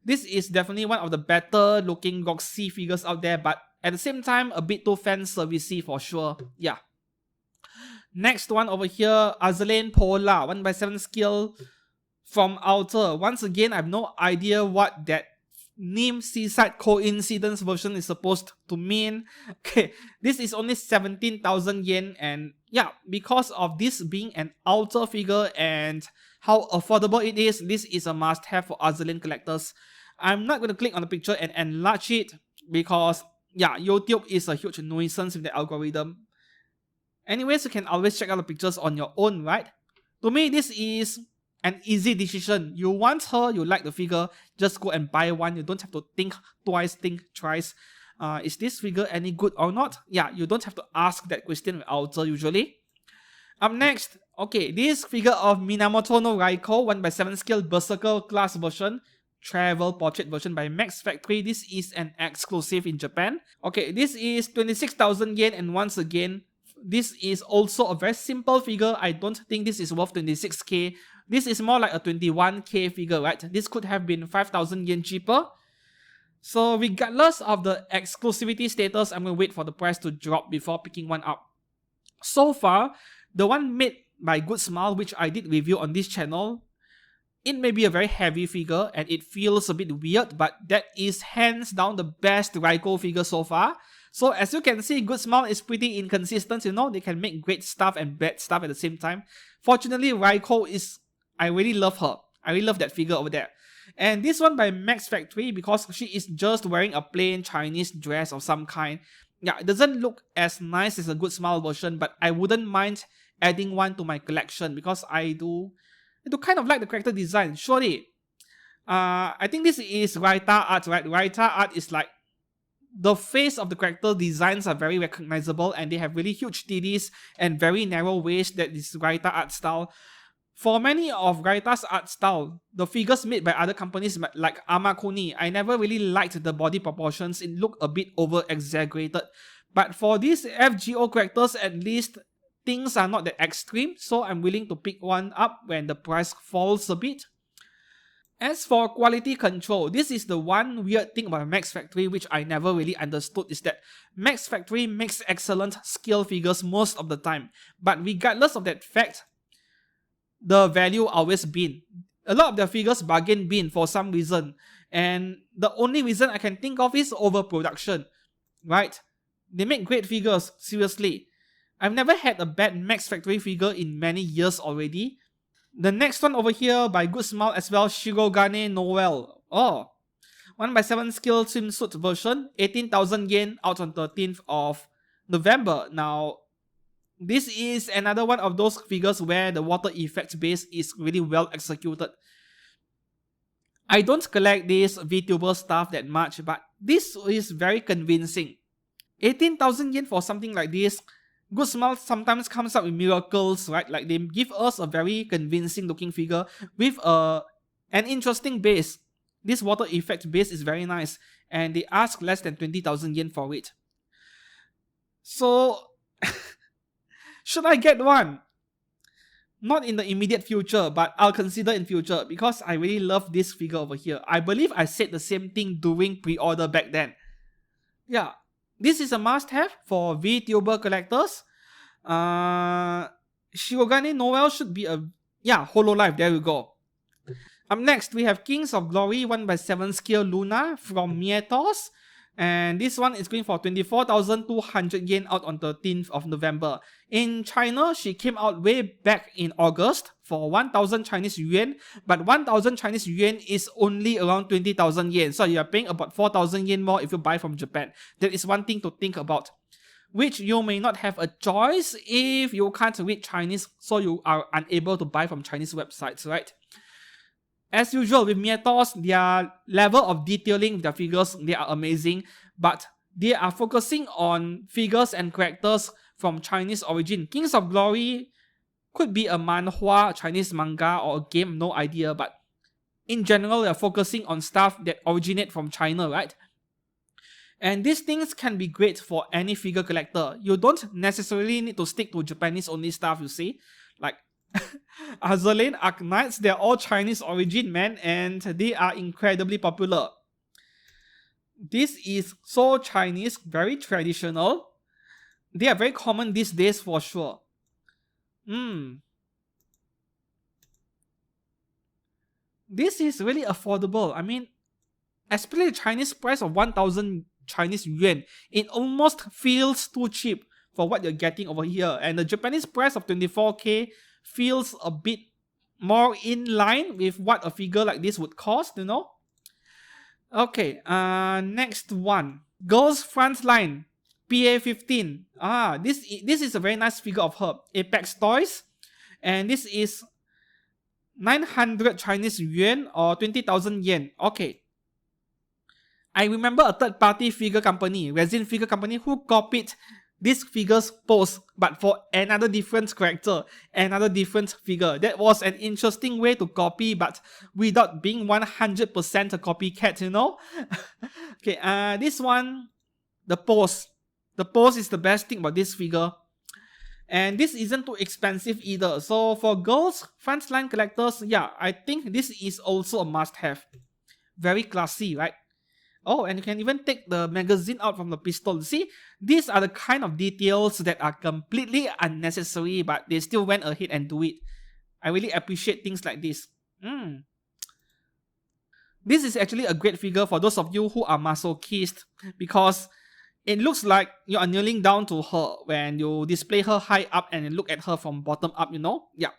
This is definitely one of the better looking Roxy figures out there, but at the same time, a bit too fan servicey for sure. Yeah. Next one over here, Azalane Pola, 1/7 scale from Outer. Once again, I have no idea what that name Seaside Coincidence version is supposed to mean. Okay, this is only 17,000 yen, and yeah, because of this being an Outer figure and how affordable it is, this is a must-have for Azalane collectors. I'm not going to click on the picture and enlarge it because yeah, YouTube is a huge nuisance with the algorithm. Anyways, you can always check out the pictures on your own, right? To me, this is an easy decision. You want her, you like the figure, just go and buy one. You don't have to think twice, think thrice. Is this figure any good or not? Yeah, you don't have to ask that question with Outer usually. Up next, okay, this figure of Minamoto no Raiko, 1/7 scale Berserker class version, travel portrait version by Max Factory. This is an exclusive in Japan. Okay, this is 26,000 yen, and once again, this is also a very simple figure. I don't think this is worth 26k. This is more like a 21k figure, right? This could have been 5,000 yen cheaper. So regardless of the exclusivity status, I'm going to wait for the price to drop before picking one up. So far, the one made by Good Smile, which I did review on this channel, it may be a very heavy figure and it feels a bit weird, but that is hands down the best Raiko figure so far. So as you can see, Good Smile is pretty inconsistent, you know, they can make great stuff and bad stuff at the same time. Fortunately, Raiko is, I really love her. I really love that figure over there. And this one by Max Factory, because she is just wearing a plain Chinese dress of some kind. Yeah, it doesn't look as nice as a Good Smile version, but I wouldn't mind adding one to my collection because I do kind of like the character design. Surely, I think this is Raita art, right? Raita art is like the face of the character designs are very recognizable and they have really huge titties and very narrow waist. That is Raita art style. For many of Raita's art style, the figures made by other companies like Amakuni, I never really liked the body proportions. It looked a bit over exaggerated. But for these FGO characters, at least things are not that extreme, so I'm willing to pick one up when the price falls a bit. As for quality control, this is the one weird thing about Max Factory which I never really understood, is that Max Factory makes excellent scale figures most of the time. But regardless of that fact, the value always bin. A lot of their figures bargain bin for some reason. And the only reason I can think of is overproduction. Right? They make great figures, seriously. I've never had a bad Max Factory figure in many years already. The next one over here by Good Smile as well, Shirogane Noel. Oh, 1/7 scale swimsuit version, 18,000 yen out on 13th of November. Now, this is another one of those figures where the water effect base is really well executed. I don't collect this VTuber stuff that much, but this is very convincing. 18,000 yen for something like this. Good Smile sometimes comes up with miracles, right? Like they give us a very convincing looking figure with an interesting base. This water effect base is very nice, and they ask less than 20,000 yen for it. So, should I get one? Not in the immediate future, but I'll consider in future because I really love this figure over here. I believe I said the same thing during pre-order back then. Yeah. This is a must-have for VTuber collectors. Shirogane Noel should be a... Yeah, Hololive, there we go. Up next, we have Kings of Glory 1/7 scale Luna from Mietos. And this one is going for 24,200 yen out on 13th of November. In China, she came out way back in August for 1,000 Chinese yuan, but 1,000 Chinese yuan is only around 20,000 yen. So you are paying about 4,000 yen more if you buy from Japan. That is one thing to think about, which you may not have a choice if you can't read Chinese, so you are unable to buy from Chinese websites, right? As usual with Mietos, their level of detailing with their figures, they are amazing, but they are focusing on figures and characters from Chinese origin. Kings of Glory could be a manhwa, Chinese manga, or a game, no idea, but in general, they are focusing on stuff that originate from China, right? And these things can be great for any figure collector. You don't necessarily need to stick to Japanese only stuff, you see. Like Azalane Arknights, they're all Chinese origin, man, and they are incredibly popular. This is so Chinese, very traditional. They are very common these days for sure. This is really affordable. I mean, especially the Chinese price of 1,000 Chinese yuan, it almost feels too cheap for what you're getting over here. And the Japanese price of 24k feels a bit more in line with what a figure like this would cost, you know? Okay, next one. Girls Frontline, PA15. This is a very nice figure of her. Apex Toys. And this is 900 Chinese yuan or 20,000 yen. Okay. I remember a third-party figure company, resin figure company, who copied this figure's pose, but for another different character, another different figure. That was an interesting way to copy, but without being 100% a copycat, you know? Okay, this one, the pose. The pose is the best thing about this figure. And this isn't too expensive either. So for girls, frontline collectors, yeah, I think this is also a must-have. Very classy, right? Oh, and you can even take the magazine out from the pistol. See, these are the kind of details that are completely unnecessary, but they still went ahead and do it. I really appreciate things like this. This is actually a great figure for those of you who are masochist, because it looks like you are kneeling down to her when you display her high up and you look at her from bottom up, you know? Yeah.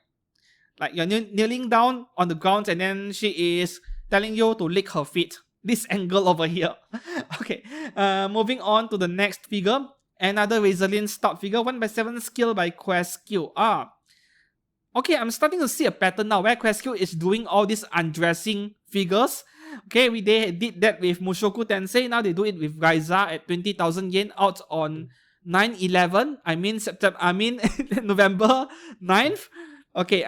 Like you're kneeling down on the ground and then she is telling you to lick her feet. This angle over here. Okay, moving on to the next figure. Another resilient stout figure, 1x7 skill by Questq. Okay, I'm starting to see a pattern now where Questq is doing all these undressing figures. Okay, they did that with Mushoku Tensei. Now they do it with Raiza at 20,000 yen out on 9/11. November 9th. Okay,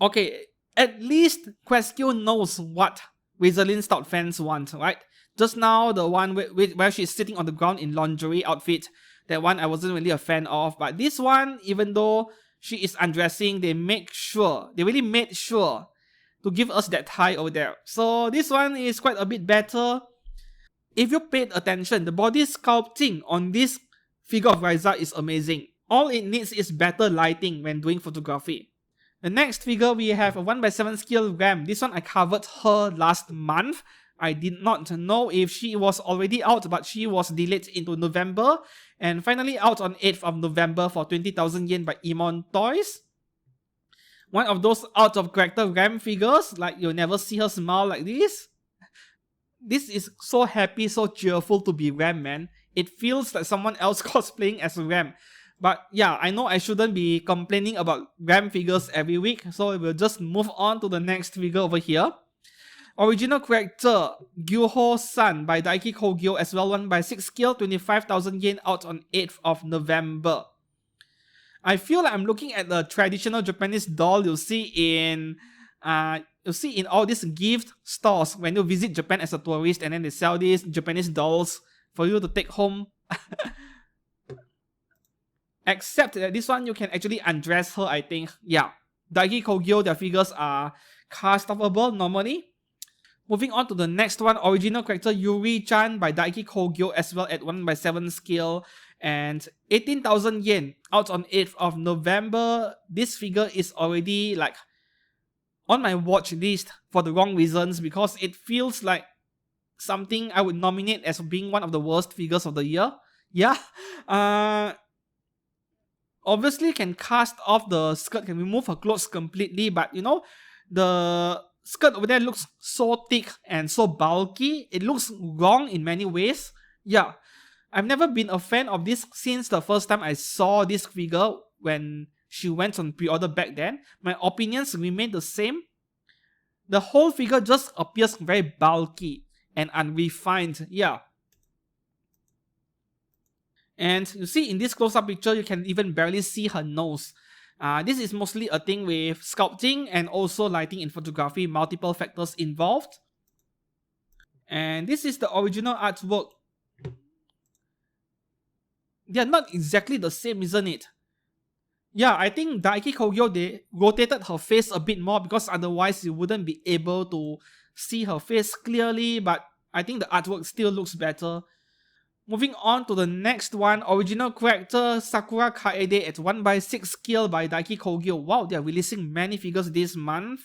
okay, at least Questq knows what Resilient Stout fans want, right? Just now, the one where she's sitting on the ground in lingerie outfit, that one I wasn't really a fan of. But this one, even though she is undressing, they really made sure to give us that tie over there. So this one is quite a bit better. If you paid attention, the body sculpting on this figure of Raiza is amazing. All it needs is better lighting when doing photography. The next figure, we have a 1x7 skill Ram. This one I covered her last month. I did not know if she was already out, but she was delayed into November. And finally out on 8th of November for 20,000 yen by Emon Toys. One of those out of character Ram figures, like you'll never see her smile like this. This is so happy, so cheerful to be Ram, man. It feels like someone else cosplaying as Ram. But yeah, I know I shouldn't be complaining about Ram figures every week, so we'll just move on to the next figure over here. Original character, Gyuho-san by Daiki Kogyo as well, 1x6 skill, 25,000 yen out on 8th of November. I feel like I'm looking at the traditional Japanese doll you see in all these gift stores when you visit Japan as a tourist, and then they sell these Japanese dolls for you to take home. Except that this one you can actually undress her, I think. Yeah, Daiki Kogyo, their figures are cast-offable normally. Moving on to the next one, original character Yuri-chan by Daiki Kogyo as well at 1x7 scale and 18,000 yen out on 8th of November. This figure is already like on my watch list for the wrong reasons, because it feels like something I would nominate as being one of the worst figures of the year. Yeah. Obviously can cast off the skirt, can remove her clothes completely, but you know, the skirt over there looks so thick and so bulky. It looks wrong in many ways. Yeah. I've never been a fan of this since the first time I saw this figure when she went on pre-order back then. My opinions remain the same. The whole figure just appears very bulky and unrefined. Yeah. And you see in this close-up picture, you can even barely see her nose. This is mostly a thing with sculpting and also lighting in photography, multiple factors involved. And this is the original artwork. They are not exactly the same, isn't it? Yeah, I think Daiki Kogyo, they rotated her face a bit more because otherwise you wouldn't be able to see her face clearly, but I think the artwork still looks better. Moving on to the next one, original character Sakura Kaede at 1/6 scale by Daiki Kogyo. Wow, they are releasing many figures this month.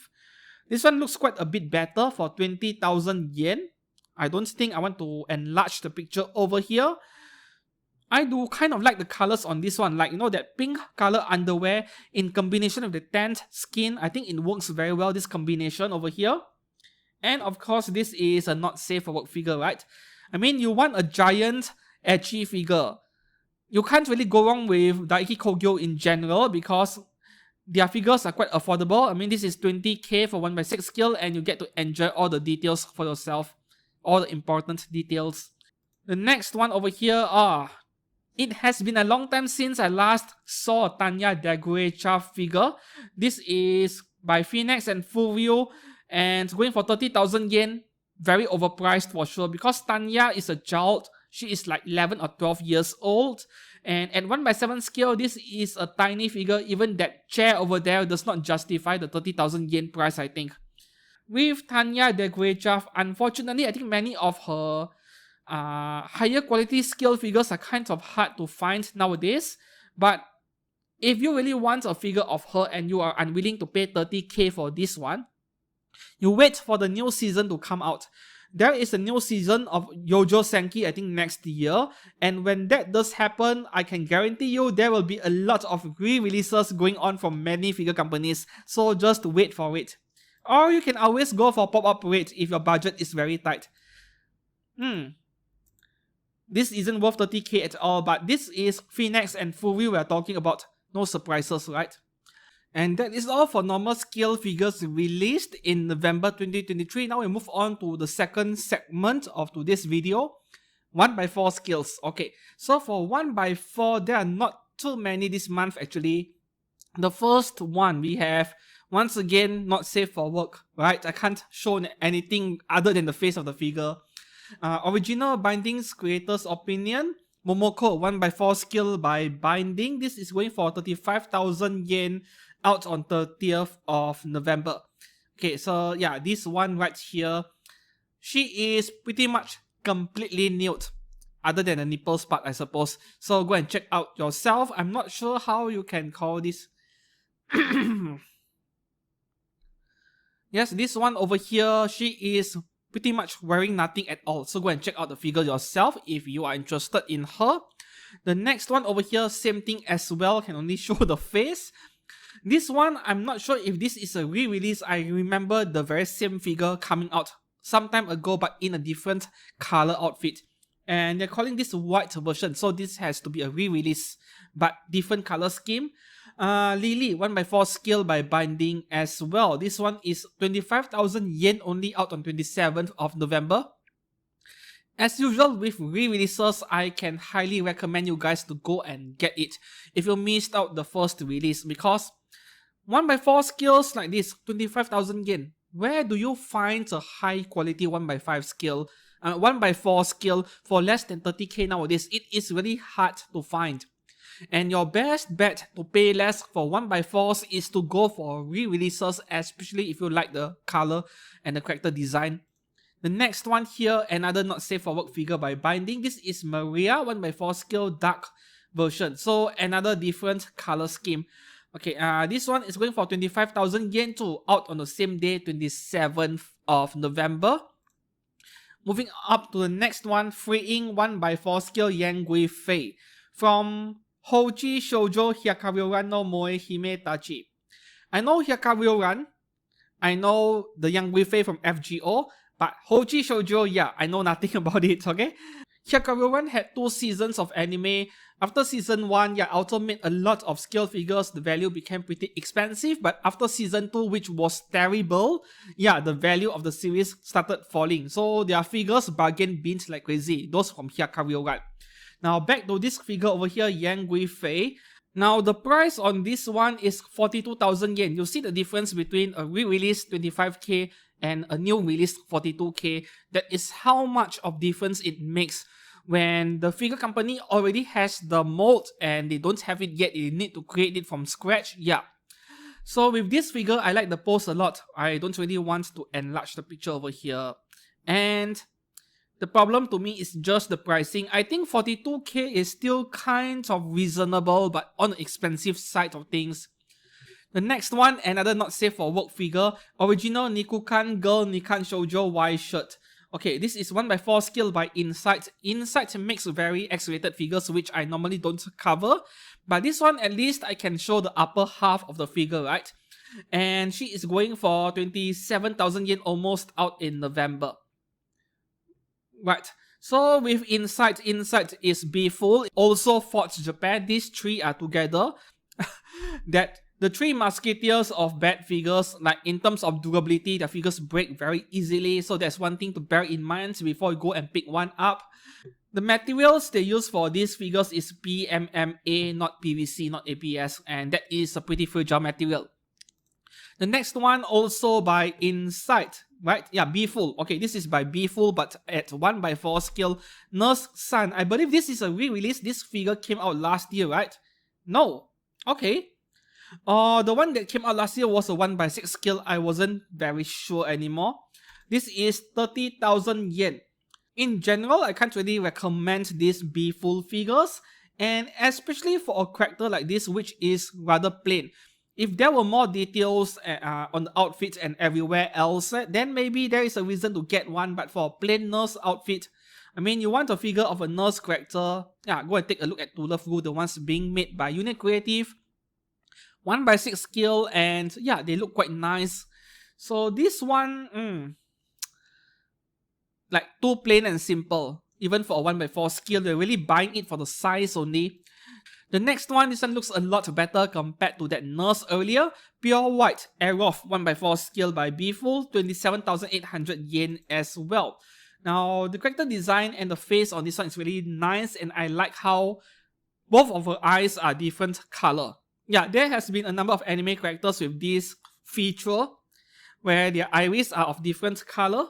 This one looks quite a bit better for 20,000 yen. I don't think I want to enlarge the picture over here. I do kind of like the colors on this one, like, you know, that pink color underwear in combination with the tanned skin. I think it works very well, this combination over here. And of course, this is a not safe for work figure, right? I mean, you want a giant, edgy figure. You can't really go wrong with Daiki Kogyo in general because their figures are quite affordable. I mean, this is 20k for 1/6 scale and you get to enjoy all the details for yourself. All the important details. The next one over here are... It has been a long time since I last saw a Tanya Daguecha figure. This is by Phoenix and Furio and going for 30,000 yen. Very overpriced for sure because Tanya is a child. She is like 11 or 12 years old. And at 1/7 scale, this is a tiny figure. Even that chair over there does not justify the 30,000 yen price, I think. With Tanya Daguecha, unfortunately, I think many of her higher quality scale figures are kind of hard to find nowadays, but if you really want a figure of her and you are unwilling to pay 30k for this one, you wait for the new season to come out. There is a new season of Yojo Senki, I think next year, and when that does happen, I can guarantee you there will be a lot of re-releases going on from many figure companies, so just wait for it. Or you can always go for pop-up rate if your budget is very tight. This isn't worth 30k at all, but this is Phoenix and Fury we are talking about. No surprises, right? And that is all for normal scale figures released in November 2023. Now we move on to the second segment of today's video. 1/4 scales. Okay, so for 1/4, there are not too many this month actually. The first one we have, once again, not safe for work, right? I can't show anything other than the face of the figure. Original Bindings Creator's Opinion, Momoko 1/4 scale by Binding. This is going for 35,000 yen out on 30th of November. Okay, so yeah, this one right here, she is pretty much completely nude, other than the nipples part, I suppose. So go and check out yourself. I'm not sure how you can call this. Yes, this one over here, she is pretty much wearing nothing at all. So go and check out the figure yourself if you are interested in her. The next one over here, same thing as well, can only show the face. This one, I'm not sure if this is a re-release. I remember the very same figure coming out some time ago but in a different color outfit. And they're calling this white version, so this has to be a re-release but different color scheme. Lily 1/4 scale by Binding as well. This one is 25,000 yen only out on 27th of November. As usual with re-releases, I can highly recommend you guys to go and get it if you missed out the first release, because 1/4 scales like this, 25,000 yen. Where do you find a high quality 1/5 scale, 1/4 scale for less than 30k nowadays? It is really hard to find. And your best bet to pay less for 1/4s is to go for re-releases, especially if you like the color and the character design. The next one here, another not safe for work figure by Binding. This is Maria 1/4 scale dark version. So another different color scheme. Okay, this one is going for 25,000 yen too, out on the same day, 27th of November. Moving up to the next one, freeing 1x4 skill Yang Gui Fei from Hoji Shoujo Hyakaryuran no Moe Hime Tachi. I know Hyakaryuran, I know the Yang Gui Fei from FGO, but Hoji Shoujo, yeah, I know nothing about it, okay? Hyakaryuran had 2 seasons of anime. After season 1, yeah, Auto made a lot of skill figures, the value became pretty expensive, but after season 2, which was terrible, yeah, the value of the series started falling. So their figures bargain bins like crazy, those from Hyakaryuran. Now back to this figure over here, Yang Gui Fei. Now the price on this one is 42,000 yen. You see the difference between a re-release 25k and a new release 42k. That is how much of difference it makes when the figure company already has the mold and they don't have it yet. They need to create it from scratch. Yeah. So with this figure, I like the pose a lot. I don't really want to enlarge the picture over here. And the problem to me is just the pricing. I think 42k is still kind of reasonable, but on the expensive side of things. The next one, another not safe for work figure, original Nikukan Girl Nikan Shoujo Y shirt. Okay, this is 1x4 skill by Insight. Insight makes very X-rated figures, which I normally don't cover. But this one, at least I can show the upper half of the figure, right? And she is going for 27,000 yen, almost out in November. Right, so with Insight is B-Full, also Forge Japan. These 3 are together. That the 3 musketeers of bad figures, like in terms of durability, the figures break very easily. So that's one thing to bear in mind before you go and pick one up. The materials they use for these figures is PMMA, not PVC, not ABS, and that is a pretty fragile material. The next one also by Insight, right? Yeah, B-Full. Okay, this is by B-Full, but at 1x4 scale. Nurse Sun. I believe this is a re-release. This figure came out last year, right? No. Okay. The one that came out last year was a 1x6 scale. I wasn't very sure anymore. This is 30,000 yen. In general, I can't really recommend these B-Full figures, and especially for a character like this, which is rather plain. If there were more details on the outfits and everywhere else, then maybe there is a reason to get one. But for a plain nurse outfit, I mean, you want a figure of a nurse character, yeah, go and take a look at Tulefru, the ones being made by Unit Creative. 1x6 scale, and yeah, they look quite nice. So this one, like too plain and simple. Even for a 1x4 scale, they're really buying it for the size only. The next one, this one looks a lot better compared to that nurse earlier. Pure White Aerof 1x4 scale by B-Full, 27,800 yen as well. Now, the character design and the face on this one is really nice, and I like how both of her eyes are different color. Yeah, there has been a number of anime characters with this feature where their iris are of different color,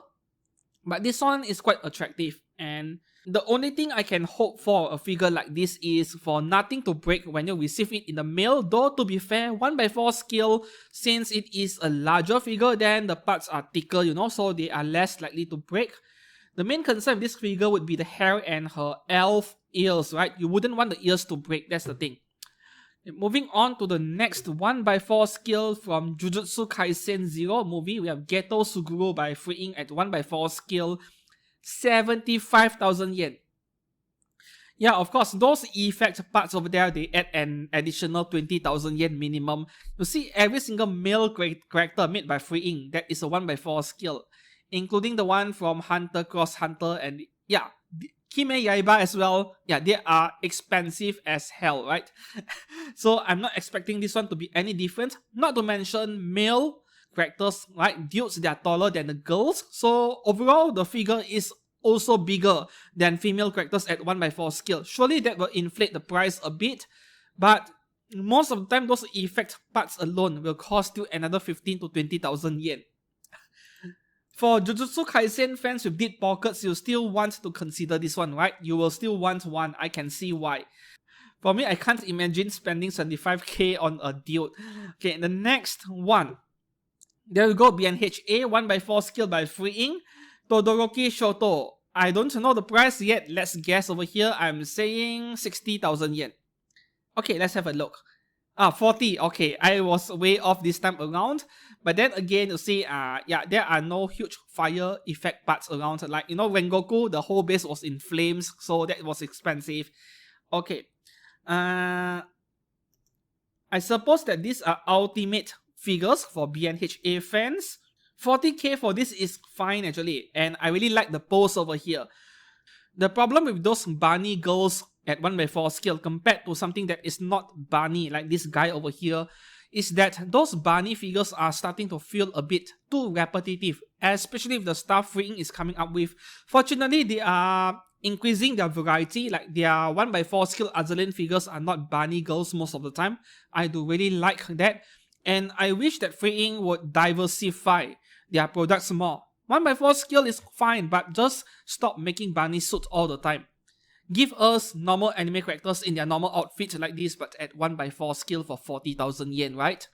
but this one is quite attractive. And the only thing I can hope for a figure like this is for nothing to break when you receive it in the mail. Though to be fair, 1x4 scale, since it is a larger figure, then the parts are thicker, you know, so they are less likely to break. The main concern of this figure would be the hair and her elf ears, right? You wouldn't want the ears to break, that's the thing. Moving on to the next 1x4 scale from Jujutsu Kaisen 0 movie, we have Geto Suguru by freeing at 1x4 scale, 75,000 yen. Yeah, of course, those effect parts over there, they add an additional 20,000 yen minimum. You see, every single male character made by freeing, that is a 1x4 scale, including the one from Hunter Cross Hunter, and yeah, Kime Yaiba as well. Yeah, they are expensive as hell, right? So I'm not expecting this one to be any different. Not to mention male characters, like dudes, they are taller than the girls. So overall, the figure is also bigger than female characters at 1x4 scale. Surely that will inflate the price a bit, but most of the time, those effect parts alone will cost you another 15 to 20,000 yen. For Jujutsu Kaisen fans with deep pockets, you still want to consider this one, right? You will still want one. I can see why. For me, I can't imagine spending 75k on a dude. Okay, the next one. There we go, BNHA 1x4 scale by freeing. Todoroki Shoto. I don't know the price yet. Let's guess over here. I'm saying 60,000 yen. Okay, let's have a look. 40. Okay, I was way off this time around. But then again, you see, yeah, there are no huge fire effect parts around. Like, you know, Rengoku, the whole base was in flames, so that was expensive. Okay. I suppose that these are ultimate figures for BNHA fans. 40k for this is fine actually, and I really like the pose over here. The problem with those bunny girls at 1x4 scale compared to something that is not bunny, like this guy over here, is that those bunny figures are starting to feel a bit too repetitive, especially if the stuff Freeing is coming up with. Fortunately, they are increasing their variety, like their 1x4 scale Azalin figures are not bunny girls most of the time. I do really like that, and I wish that Freeing would diversify their products more. 1x4 scale is fine, but just stop making bunny suits all the time. Give us normal anime characters in their normal outfit like this, but at 1x4 scale for 40,000 yen, right?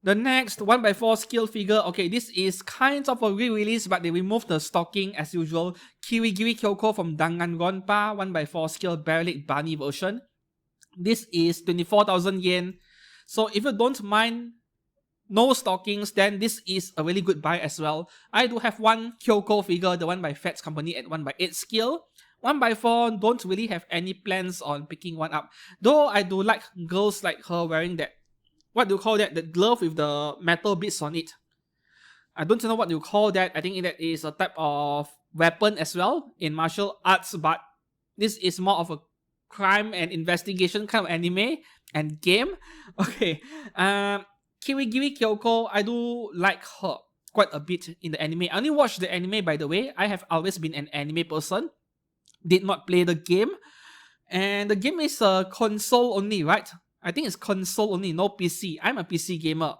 The next 1x4 scale figure, okay, this is kind of a re-release, but they removed the stocking as usual. Kirigiri Kyoko from Danganronpa 1x4 scale Barrel Bunny version. This is 24,000 yen. So if you don't mind no stockings, then this is a really good buy as well. I do have one Kyoko figure, the one by Fats Company at 1x8 scale. 1x4 don't really have any plans on picking one up. Though I do like girls like her wearing that, what do you call that? The glove with the metal bits on it. I don't know what you call that. I think that is a type of weapon as well in martial arts, but this is more of a crime and investigation kind of anime and game. Okay. Kirigiri Kyoko, I do like her quite a bit in the anime. I only watched the anime, by the way. I have always been an anime person. Did not play the game. And the game is console only, right? I think it's console only, no PC. I'm a PC gamer.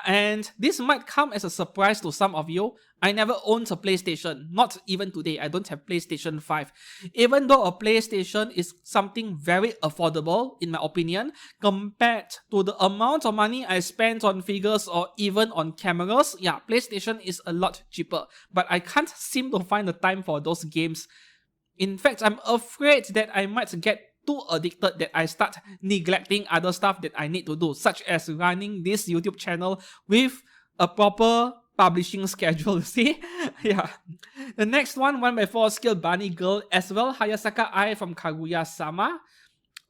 And this might come as a surprise to some of you. I never owned a PlayStation. Not even today. I don't have PlayStation 5. Even though a PlayStation is something very affordable, in my opinion, compared to the amount of money I spent on figures or even on cameras, yeah, PlayStation is a lot cheaper. But I can't seem to find the time for those games. In fact, I'm afraid that I might get too addicted that I start neglecting other stuff that I need to do, such as running this YouTube channel with a proper publishing schedule, see? Yeah. The next one, 1x4 scale bunny girl as well, Hayasaka Ai from Kaguya-sama.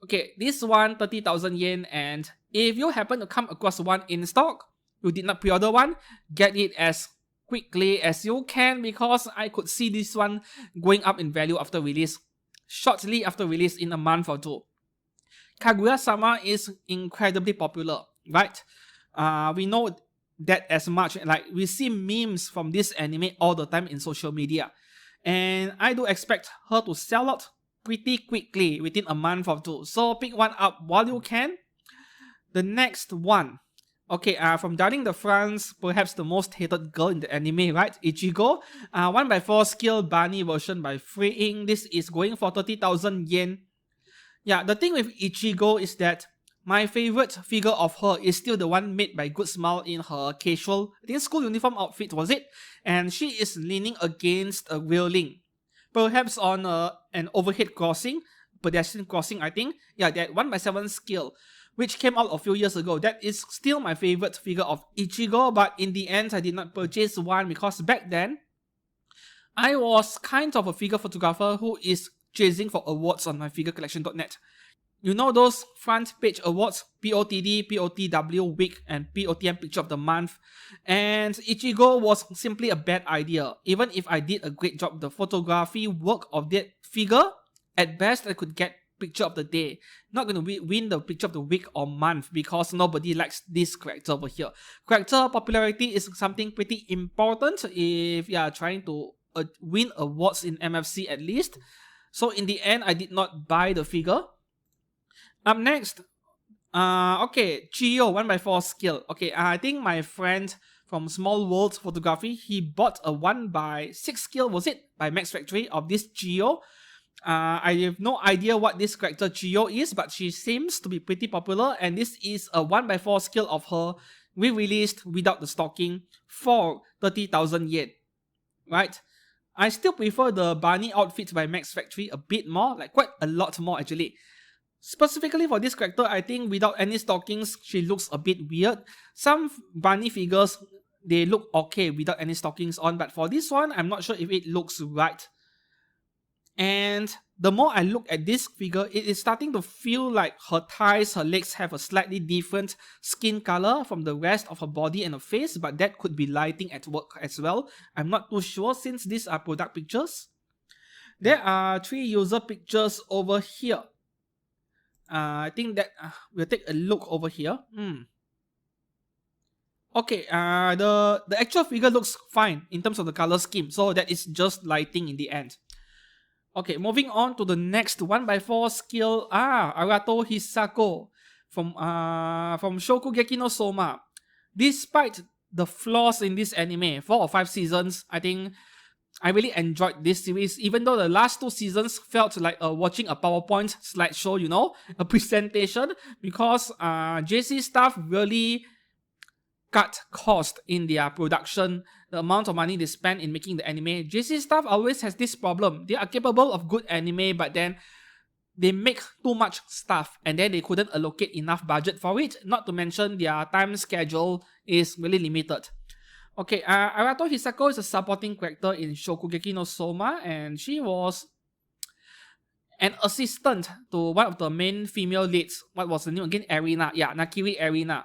Okay, this one, 30,000 yen, and if you happen to come across one in stock, you did not pre-order one, get it as quickly as you can, because I could see this one going up in value after release. Shortly after release in a month or two. Kaguya-sama is incredibly popular, right? We know that as much. Like, we see memes from this anime all the time in social media. And I do expect her to sell out pretty quickly within a month or two. So pick one up while you can. The next one. Okay, from Darling the France, perhaps the most hated girl in the anime, right? Ichigo. 1x4 scale bunny version by Freeing. This is going for 30,000 yen. Yeah, the thing with Ichigo is that my favorite figure of her is still the one made by Good Smile in her casual, I think, school uniform outfit, was it? And she is leaning against a railing. Perhaps on an overhead crossing, pedestrian crossing, I think. Yeah, that 1x7 scale, which came out a few years ago. That is still my favorite figure of Ichigo, but in the end, I did not purchase one because back then, I was kind of a figure photographer who is chasing for awards on myfigurecollection.net. You know those front page awards, POTD, POTW Week, and POTM Picture of the Month? And Ichigo was simply a bad idea. Even if I did a great job, the photography work of that figure, at best I could get Picture of the Day. Not going to win the Picture of the Week or Month because nobody likes this character over here. Character popularity is something pretty important if you are trying to win awards in MFC at least. So in the end, I did not buy the figure. Up next, okay, Chiyo 1x4 scale. Okay, I think my friend from Small World Photography, he bought a 1x6 scale, was it? By Max Factory of this Chiyo. I have no idea what this character Chiyo is, but she seems to be pretty popular, and this is a 1x4 scale of her, re-released without the stocking for 30,000 yen, right? I still prefer the bunny outfits by Max Factory a bit more, like quite a lot more actually. Specifically for this character, I think without any stockings, she looks a bit weird. Some bunny figures, they look okay without any stockings on, but for this one, I'm not sure if it looks right. And the more I look at this figure, it is starting to feel like her thighs, her legs have a slightly different skin color from the rest of her body and her face, but that could be lighting at work as well. I'm not too sure since these are product pictures. There are 3 user pictures over here. I think that we'll take a look over here. Okay, the actual figure looks fine in terms of the color scheme, so that is just lighting in the end. Okay, moving on to the next 1x4 skill. Arato Hisako from Shokugeki no Soma. Despite the flaws in this anime, 4 or 5 seasons, I think I really enjoyed this series, even though the last 2 seasons felt like watching a PowerPoint slideshow, you know, a presentation, because JC staff really cut cost in their production, the amount of money they spend in making the anime. JC staff always has this problem. They are capable of good anime, but then they make too much stuff and then they couldn't allocate enough budget for it, not to mention their time schedule is really limited. Okay, Arato Hisako is a supporting character in Shokugeki no Soma, and she was an assistant to one of the main female leads. What was the name again? Erina. Yeah, Nakiri Erina.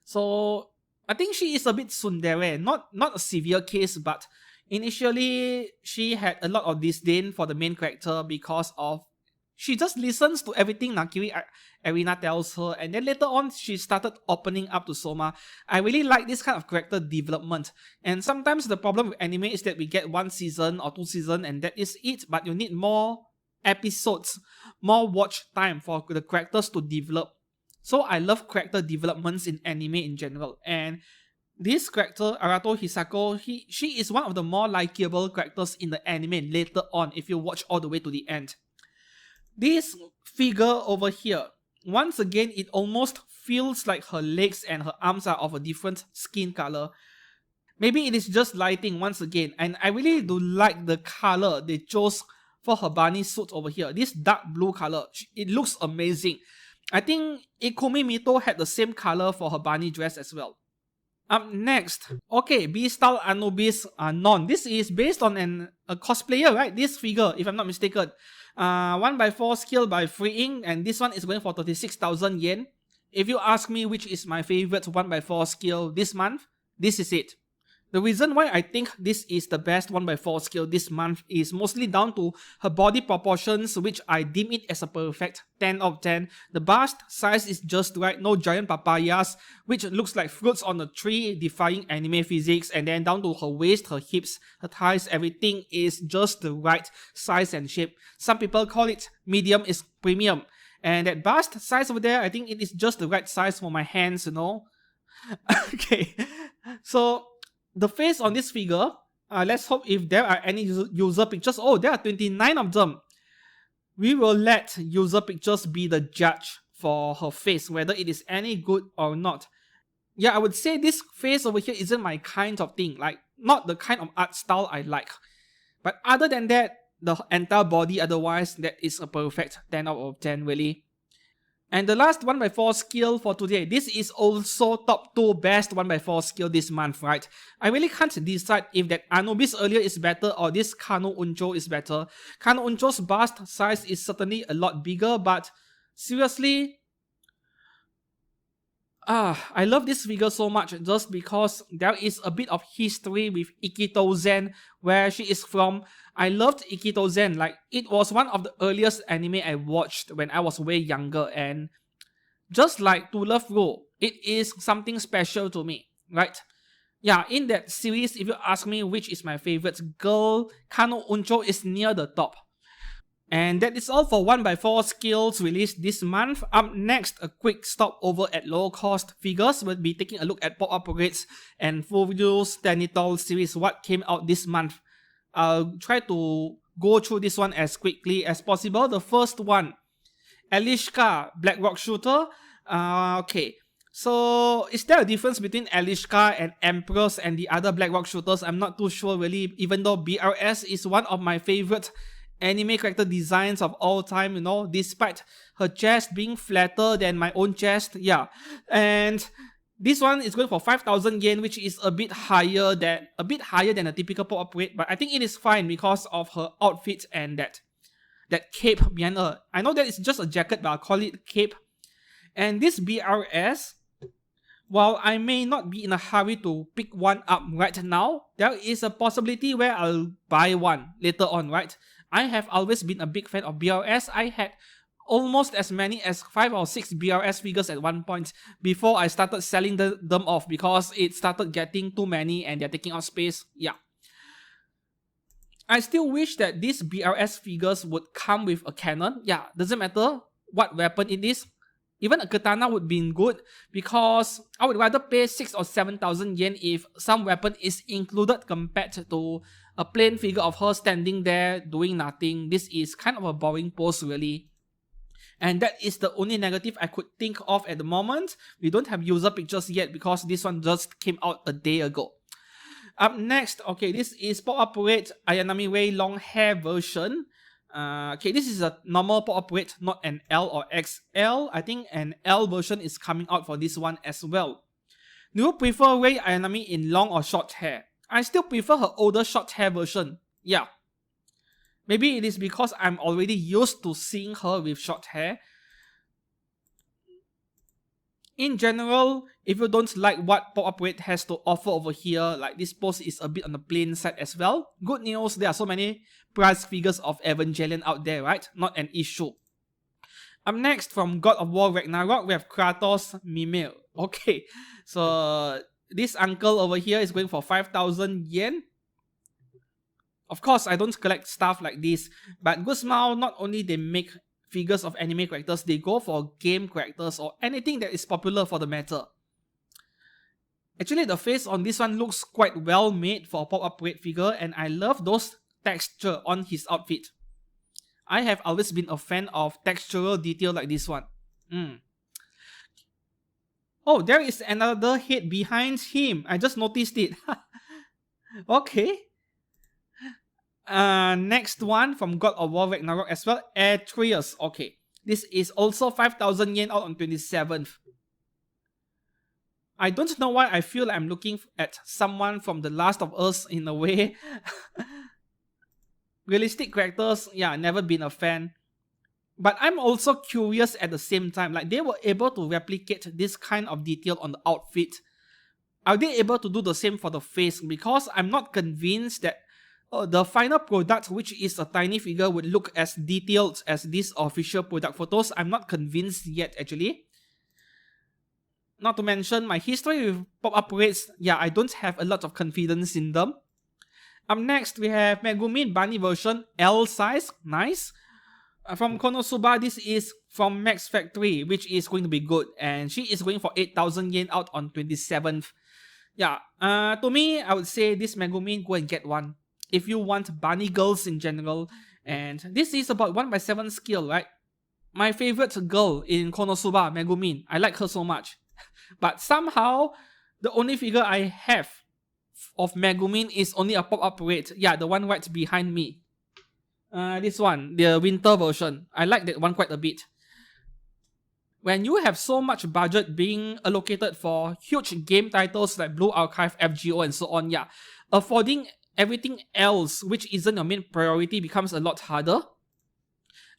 So I think she is a bit tsundere, not a severe case, but initially she had a lot of disdain for the main character because of she just listens to everything Nakiri Erina tells her, and then later on she started opening up to Soma. I really like this kind of character development, and sometimes the problem with anime is that we get 1 season or 2 seasons and that is it, but you need more episodes, more watch time for the characters to develop. So I love character developments in anime in general, and this character, Arato Hisako, she is one of the more likable characters in the anime later on if you watch all the way to the end. This figure over here, once again, it almost feels like her legs and her arms are of a different skin color. Maybe it is just lighting once again, and I really do like the color they chose for her bunny suit over here. This dark blue color, it looks amazing. I think Ikumi Mito had the same color for her bunny dress as well. Up next, okay, B-Style Anubis Non. This is based on a cosplayer, right? This figure, if I'm not mistaken. 1x4 skill by Freeing, and this one is going for 36,000 yen. If you ask me which is my favorite 1x4 skill this month, this is it. The reason why I think this is the best 1x4 skill this month is mostly down to her body proportions, which I deem it as a perfect 10 out of 10. The bust size is just right, no giant papayas, which looks like fruits on a tree, defying anime physics, and then down to her waist, her hips, her thighs, everything is just the right size and shape. Some people call it medium is premium. And that bust size over there, I think it is just the right size for my hands, you know. Okay, so the face on this figure, let's hope if there are any user pictures. Oh, there are 29 of them. We will let user pictures be the judge for her face, whether it is any good or not. Yeah, I would say this face over here isn't my kind of thing, like not the kind of art style I like. But other than that, the entire body otherwise, that is a perfect 10 out of 10 really. And the last 1x4 skill for today, this is also top 2 best 1x4 skill this month, right? I really can't decide if that Anubis earlier is better or this Kano Uncho is better. Kano Uncho's bust size is certainly a lot bigger, but seriously, I love this figure so much just because there is a bit of history with Ikito Zen, where she is from. I loved Ikito Zen, like it was one of the earliest anime I watched when I was way younger, and just like To Love Ro, it is something special to me, right? Yeah, in that series, if you ask me which is my favorite girl, Kano Uncho is near the top. And that is all for 1x4 skills released this month. Up next, a quick stop over at low cost figures. We'll be taking a look at pop-up rates and full videos Tenitol series, what came out this month. I'll try to go through this one as quickly as possible. The first one, Elishka, Black Rock Shooter. Okay, so is there a difference between Elishka and Empress and the other Black Rock Shooters? I'm not too sure really, even though BRS is one of my favorite anime character designs of all time, you know, despite her chest being flatter than my own chest. Yeah. And this one is going for 5,000 yen, which is a bit higher than a typical pop-up rate, but I think it is fine because of her outfit and that cape behind her. I know that it's just a jacket, but I'll call it cape. And this BRS, while I may not be in a hurry to pick one up right now, there is a possibility where I'll buy one later on, right? I have always been a big fan of BRS. I had almost as many as 5 or 6 BRS figures at one point before I started selling them off because it started getting too many and they're taking up space. Yeah. I still wish that these BRS figures would come with a cannon. Yeah, doesn't matter what weapon it is. Even a katana would be good because I would rather pay 6 or 7,000 yen if some weapon is included compared to a plain figure of her standing there doing nothing. This is kind of a boring pose really. And that is the only negative I could think of at the moment. We don't have user pictures yet because this one just came out a day ago. Up next, okay, this is pop-up rate Ayanami Way long hair version. Okay, this is a normal pop-up rate, not an L or XL. I think an L version is coming out for this one as well. Do you prefer Rei Ayanami in long or short hair? I still prefer her older short hair version. Yeah. Maybe it is because I'm already used to seeing her with short hair. In general, if you don't like what pop-up rate has to offer over here, like this pose is a bit on the plain side as well. Good news, there are so many prize figures of Evangelion out there, right? Not an issue. Up next, from God of War Ragnarok, we have Kratos Mimir. Okay, so this uncle over here is going for 5,000 yen. Of course, I don't collect stuff like this, but Guzmao, not only they make figures of anime characters, they go for game characters or anything that is popular for the matter. Actually, the face on this one looks quite well made for a pop-up rate figure, and I love those texture on his outfit. I have always been a fan of textural detail like this one. Oh, there is another head behind him. I just noticed it. Okay. Next one from God of War Ragnarok as well, Atreus. Okay, this is also 5,000 yen out on 27th. I don't know why I feel like I'm looking at someone from The Last of Us in a way. Realistic characters, yeah, never been a fan. But I'm also curious at the same time, like they were able to replicate this kind of detail on the outfit. Are they able to do the same for the face? Because I'm not convinced that the final product, which is a tiny figure, would look as detailed as these official product photos. I'm not convinced yet actually. Not to mention my history with pop-up rates, yeah, I don't have a lot of confidence in them. Up next, we have Megumin Bunny version, L size, nice. From Konosuba, this is from Max Factory, which is going to be good. And she is going for 8,000 yen out on 27th. Yeah, to me, I would say this Megumin, go and get one. If you want bunny girls in general. And this is about 1/7 skill, right? My favorite girl in Konosuba, Megumin. I like her so much. But somehow, the only figure I have of Megumin is only a pop-up rate. Yeah, the one right behind me. This one, the winter version. I like that one quite a bit. When you have so much budget being allocated for huge game titles like Blue Archive, FGO, and so on, yeah, affording everything else which isn't your main priority becomes a lot harder.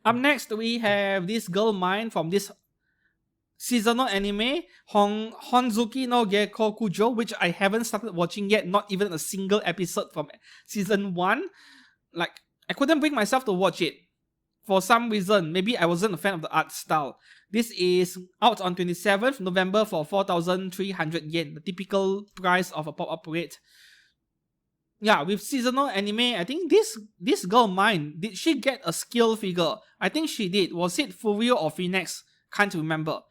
Up next, we have this girl mine from this seasonal anime, Honzuki no Gekkokujo, which I haven't started watching yet, not even a single episode from season 1. Like, I couldn't bring myself to watch it. For some reason, maybe I wasn't a fan of the art style. This is out on 27th November for 4,300 yen, the typical price of a pop-up rate. Yeah, with seasonal anime, I think this girl mine, did she get a skill figure? I think she did. Was it Furio or Phoenix? Can't remember.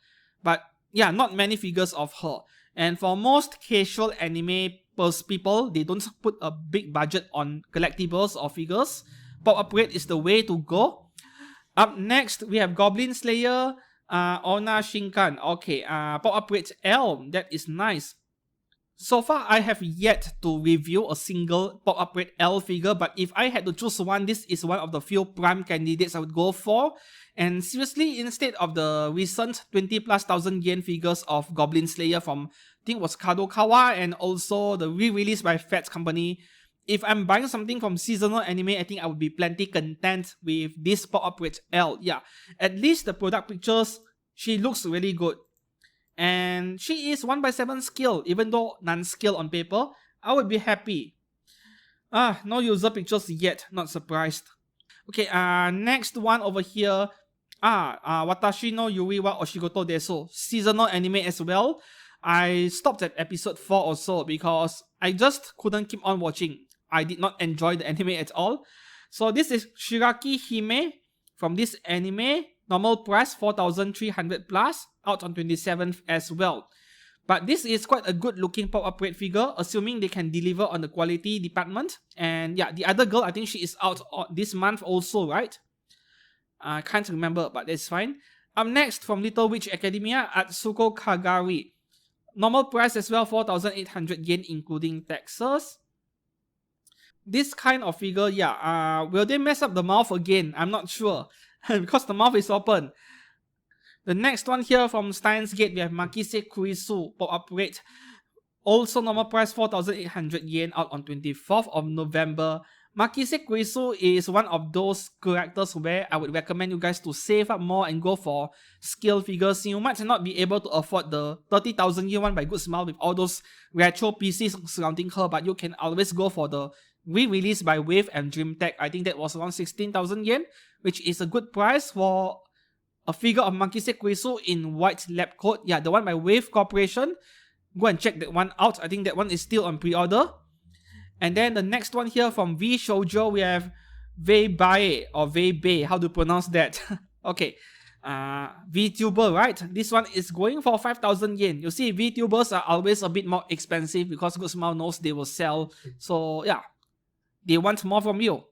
But yeah, not many figures of her. And for most casual anime people, they don't put a big budget on collectibles or figures. Pop-up rate is the way to go. Up next, we have Goblin Slayer, Ona Shinkan. Okay, pop-up rate L, that is nice. So far, I have yet to review a single pop-up rate L figure, but if I had to choose one, this is one of the few prime candidates I would go for. And seriously, instead of the recent 20,000+ yen figures of Goblin Slayer from, I think it was Kadokawa, and also the re-release by Fats Company, if I'm buying something from seasonal anime, I think I would be plenty content with this pop-up rate L. Yeah, at least the product pictures, she looks really good. And she is 1/7 skill, even though non-skill on paper, I would be happy. No user pictures yet, not surprised. Okay, next one over here. Watashi no Yuri wa Oshigoto desu. Seasonal anime as well. I stopped at episode 4 or so because I just couldn't keep on watching. I did not enjoy the anime at all. So this is Shiraki Hime from this anime. Normal price 4,300 plus, out on 27th as well. But this is quite a good looking pop-up rate figure, assuming they can deliver on the quality department. And yeah, the other girl, I think she is out this month also, right? I can't remember, but that's fine. Up next, from Little Witch Academia, Atsuko Kagari. Normal price as well, 4,800 yen including taxes. This kind of figure, yeah, will they mess up the mouth again? I'm not sure. Because the mouth is open. The next one here from Steins Gate, we have Makise Kurisu pop-up rate. Also normal price 4,800 yen, out on 24th of November. Makise Kurisu is one of those characters where I would recommend you guys to save up more and go for skill figures. You might not be able to afford the 30,000 yen one by Good Smile with all those retro PCs surrounding her, but you can always go for the re-release by Wave and DreamTech. I think that was around 16,000 yen, which is a good price for a figure of Makise Kurisu in white lab coat. Yeah, the one by Wave Corporation. Go and check that one out. I think that one is still on pre-order. And then the next one here from V Shoujo, we have Weibae or Weibae. How to pronounce that? Okay. VTuber, right? This one is going for 5,000 yen. You see, VTubers are always a bit more expensive because Good Smile knows they will sell. So yeah, they want more from you.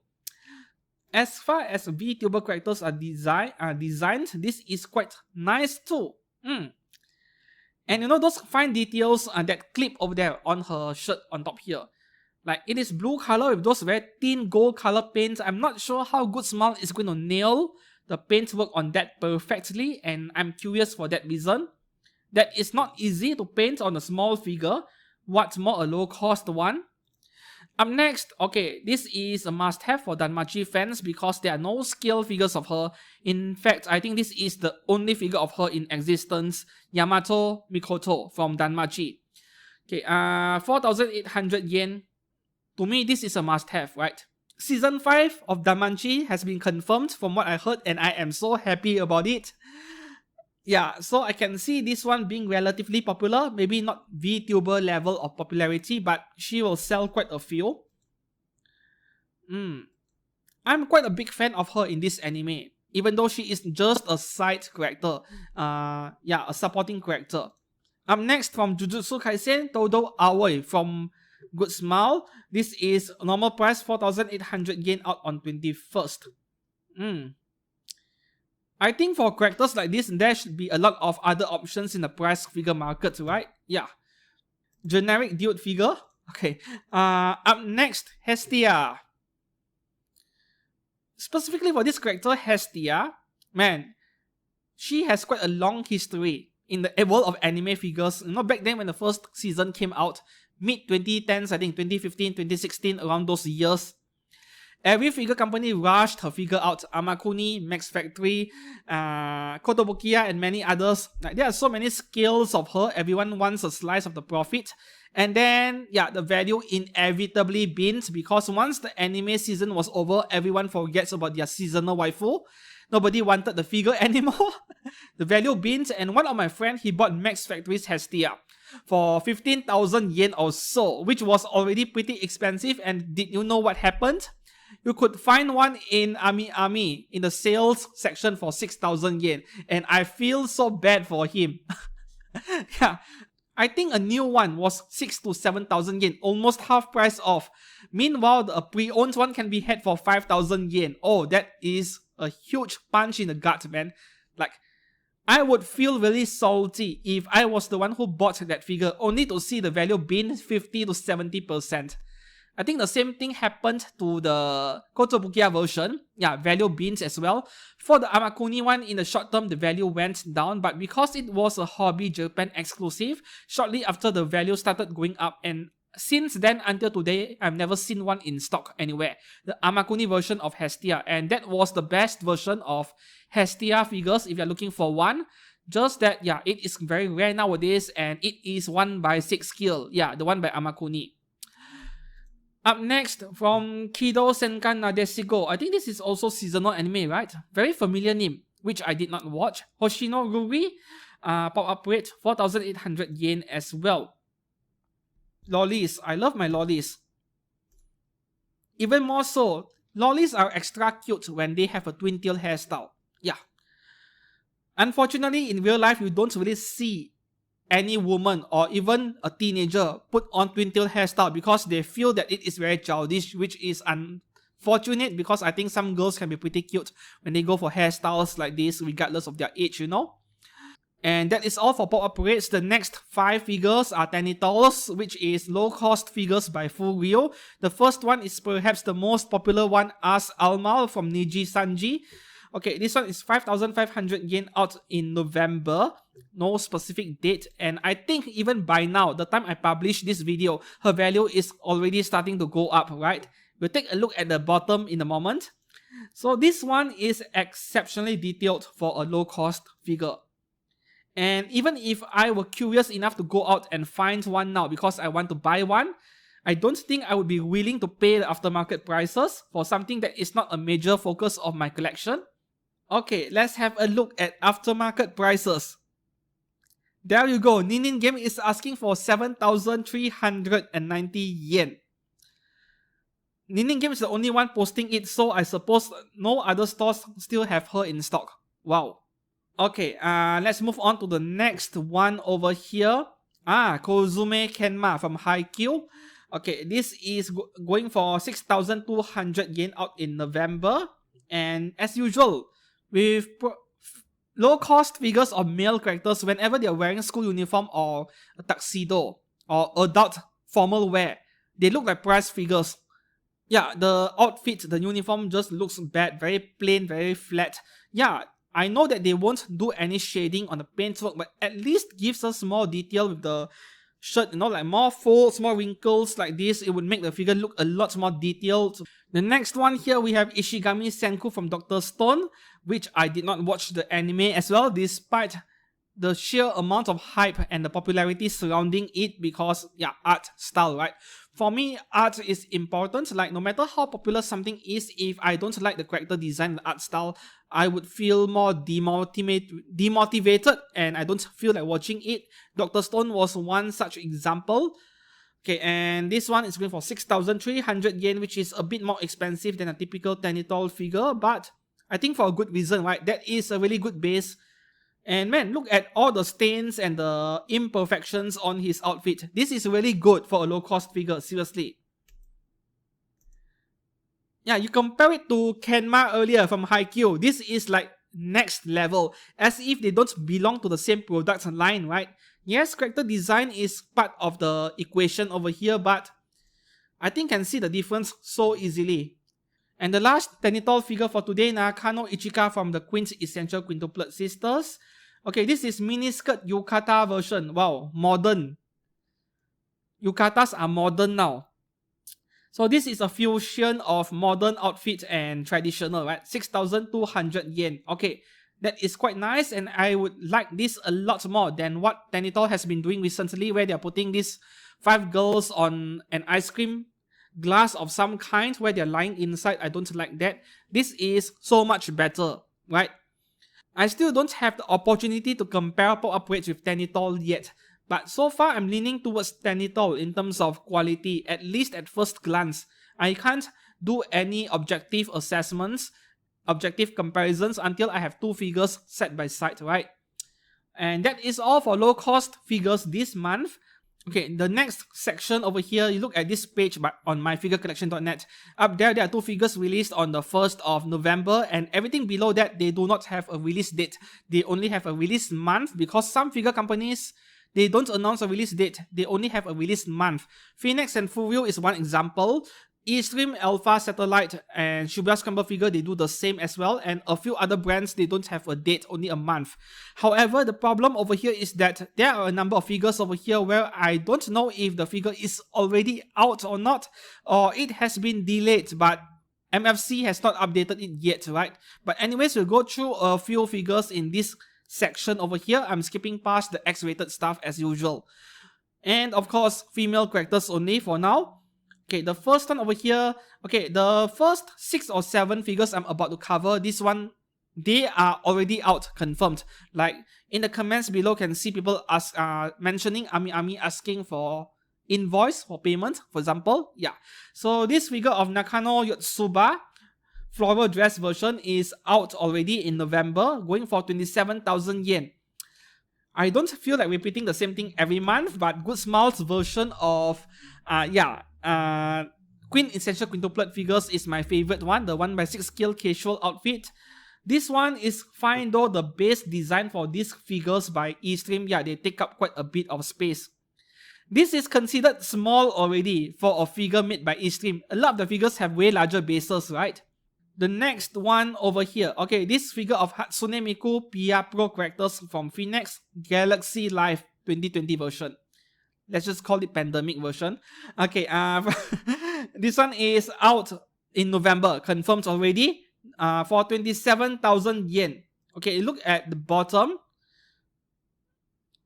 As far as VTuber characters are designed, this is quite nice too. And you know those fine details that clip over there on her shirt on top here. Like, it is blue color with those very thin gold color paints. I'm not sure how Good Smile is going to nail the paint work on that perfectly, and I'm curious for that reason. That is not easy to paint on a small figure, what's more a low cost one. Up next, okay, this is a must-have for Danmachi fans because there are no scale figures of her. In fact, I think this is the only figure of her in existence, Yamato Mikoto from Danmachi. Okay, 4,800 yen. To me, this is a must-have, right? Season 5 of Danmachi has been confirmed from what I heard, and I am so happy about it. Yeah, so I can see this one being relatively popular. Maybe not VTuber level of popularity, but she will sell quite a few. I'm quite a big fan of her in this anime, even though she is just a side character. Yeah, a supporting character. Up next, from Jujutsu Kaisen, Todo Aoi from Good Smile. This is normal price 4,800 yen, out on 21st. I think for characters like this, there should be a lot of other options in the price figure market, right? Yeah. Generic dude figure. Okay. Up next, Hestia. Specifically for this character, Hestia, man, she has quite a long history in the world of anime figures. You know, back then when the first season came out, mid-2010s, I think 2015, 2016, around those years, every figure company rushed her figure out. Amakuni, Max Factory, Kotobukiya, and many others. Like, there are so many scales of her. Everyone wants a slice of the profit. And then, yeah, the value inevitably bins because once the anime season was over, everyone forgets about their seasonal waifu. Nobody wanted the figure anymore. The value bins, and one of my friends, he bought Max Factory's Hestia for 15,000 yen or so, which was already pretty expensive. And did you know what happened? You could find one in Ami in the sales section for 6,000 yen. And I feel so bad for him. Yeah, I think a new one was 6,000 to 7,000 yen, almost half price off. Meanwhile, a pre-owned one can be had for 5,000 yen. Oh, that is a huge punch in the gut, man. Like, I would feel really salty if I was the one who bought that figure only to see the value being 50 to 70%. I think the same thing happened to the Kotobukiya version. Yeah, value beans as well. For the Amakuni one, in the short term, the value went down, but because it was a Hobby Japan exclusive, shortly after the value started going up, and since then until today, I've never seen one in stock anywhere. The Amakuni version of Hestia, and that was the best version of Hestia figures if you're looking for one. Just that, yeah, it is very rare nowadays, and it is 1/6 scale. Yeah, the one by Amakuni. Up next, from Kido Senkan Nadeshiko. I think this is also seasonal anime, right? Very familiar name, which I did not watch. Hoshino Ruri, pop-up rate 4,800 yen as well. Lollies, I love my lollies. Even more so, lollies are extra cute when they have a twin tail hairstyle. Yeah. Unfortunately, in real life, you don't really see any woman or even a teenager put on twin tail hairstyle because they feel that it is very childish, which is unfortunate because I think some girls can be pretty cute when they go for hairstyles like this regardless of their age, you know. And that is all for pop-up rates. The next 5 figures are Tenitals, which is low-cost figures by Full Rio. The first one is perhaps the most popular one, As Almal from Niji Sanji. Okay, this one is 5,500 yen out in November. No specific date. And I think even by now, the time I publish this video, her value is already starting to go up, right? We'll take a look at the bottom in a moment. So this one is exceptionally detailed for a low-cost figure. And even if I were curious enough to go out and find one now because I want to buy one, I don't think I would be willing to pay the aftermarket prices for something that is not a major focus of my collection. Okay, let's have a look at aftermarket prices. There you go, Ninin Game is asking for 7,390 yen. Ninin Game is the only one posting it, so I suppose no other stores still have her in stock. Wow. Okay, let's move on to the next one over here. Kozume Kenma from Haikyuu. Okay, this is going for 6,200 yen out in November. And as usual, with low-cost figures of male characters, whenever they are wearing school uniform or a tuxedo or adult formal wear, they look like prize figures. Yeah, the outfit, the uniform just looks bad, very plain, very flat. Yeah, I know that they won't do any shading on the paintwork, but at least gives us more detail with the shirt, you know, like more folds, more wrinkles like this. It would make the figure look a lot more detailed. The next one here, we have Ishigami Senku from Dr. Stone, which I did not watch the anime as well, despite the sheer amount of hype and the popularity surrounding it because, yeah, art style, right? For me, art is important. Like, no matter how popular something is, if I don't like the character design, the art style, I would feel more demotivated and I don't feel like watching it. Dr. Stone was one such example. Okay, and this one is going for 6,300 yen, which is a bit more expensive than a typical Tenitol figure, but I think for a good reason, right? That is a really good base. And man, look at all the stains and the imperfections on his outfit. This is really good for a low-cost figure, seriously. Yeah, you compare it to Kenma earlier from Haikyuu. This is like next level, as if they don't belong to the same product line, right? Yes, character design is part of the equation over here, but I think can see the difference so easily. And the last Tenitol figure for today, Nakano Ichika from the Queen's Essential Quintuplet Sisters. Okay, this is miniskirt yukata version. Wow, modern. Yukatas are modern now. So this is a fusion of modern outfit and traditional, right? 6,200 yen. Okay, that is quite nice, and I would like this a lot more than what Tenitol has been doing recently, where they're putting these 5 girls on an ice cream glass of some kind where they're lying inside. I don't like that. This is so much better, right? I still don't have the opportunity to compare pop-up rates with Tenitol yet, but so far I'm leaning towards Tenitol in terms of quality, at least at first glance. I can't do any objective assessments, objective comparisons until I have 2 figures side by side, right? And that is all for low-cost figures this month. Okay, the next section over here, you look at this page on myfigurecollection.net. Up there are 2 figures released on the 1st of November, and everything below that, they do not have a release date. They only have a release month, because some figure companies, they don't announce a release date. They only have a release month. Phoenix and Furio is one example. Extreme Alpha Satellite and Shibuya Scramble figure, they do the same as well, and a few other brands, they don't have a date, only a month. However, the problem over here is that there are a number of figures over here where I don't know if the figure is already out or not, or it has been delayed, but MFC has not updated it yet, right? But anyways, we'll go through a few figures in this section over here. I'm skipping past the X-rated stuff as usual. And of course, female characters only for now. Okay, the first one over here, okay, the first 6 or 7 figures I'm about to cover, this one, they are already out, confirmed. Like, in the comments below, can see people mentioning Ami asking for invoice for payment, for example. Yeah, so this figure of Nakano Yotsuba, floral dress version, is out already in November, going for 27,000 yen. I don't feel like repeating the same thing every month, but Good Smiles version of, Queen Essential Quintuplet figures is my favorite one, the 1x6 scale casual outfit. This one is fine though. The base design for these figures by Extreme, yeah, they take up quite a bit of space. This is considered small already for a figure made by Extreme. A lot of the figures have way larger bases, right? The next one over here, okay, this figure of Hatsune Miku Pia Pro characters from Phoenix Galaxy Live 2020 version. Let's just call it pandemic version. Okay, this one is out in November, confirmed already, for 27,000 yen. Okay, look at the bottom.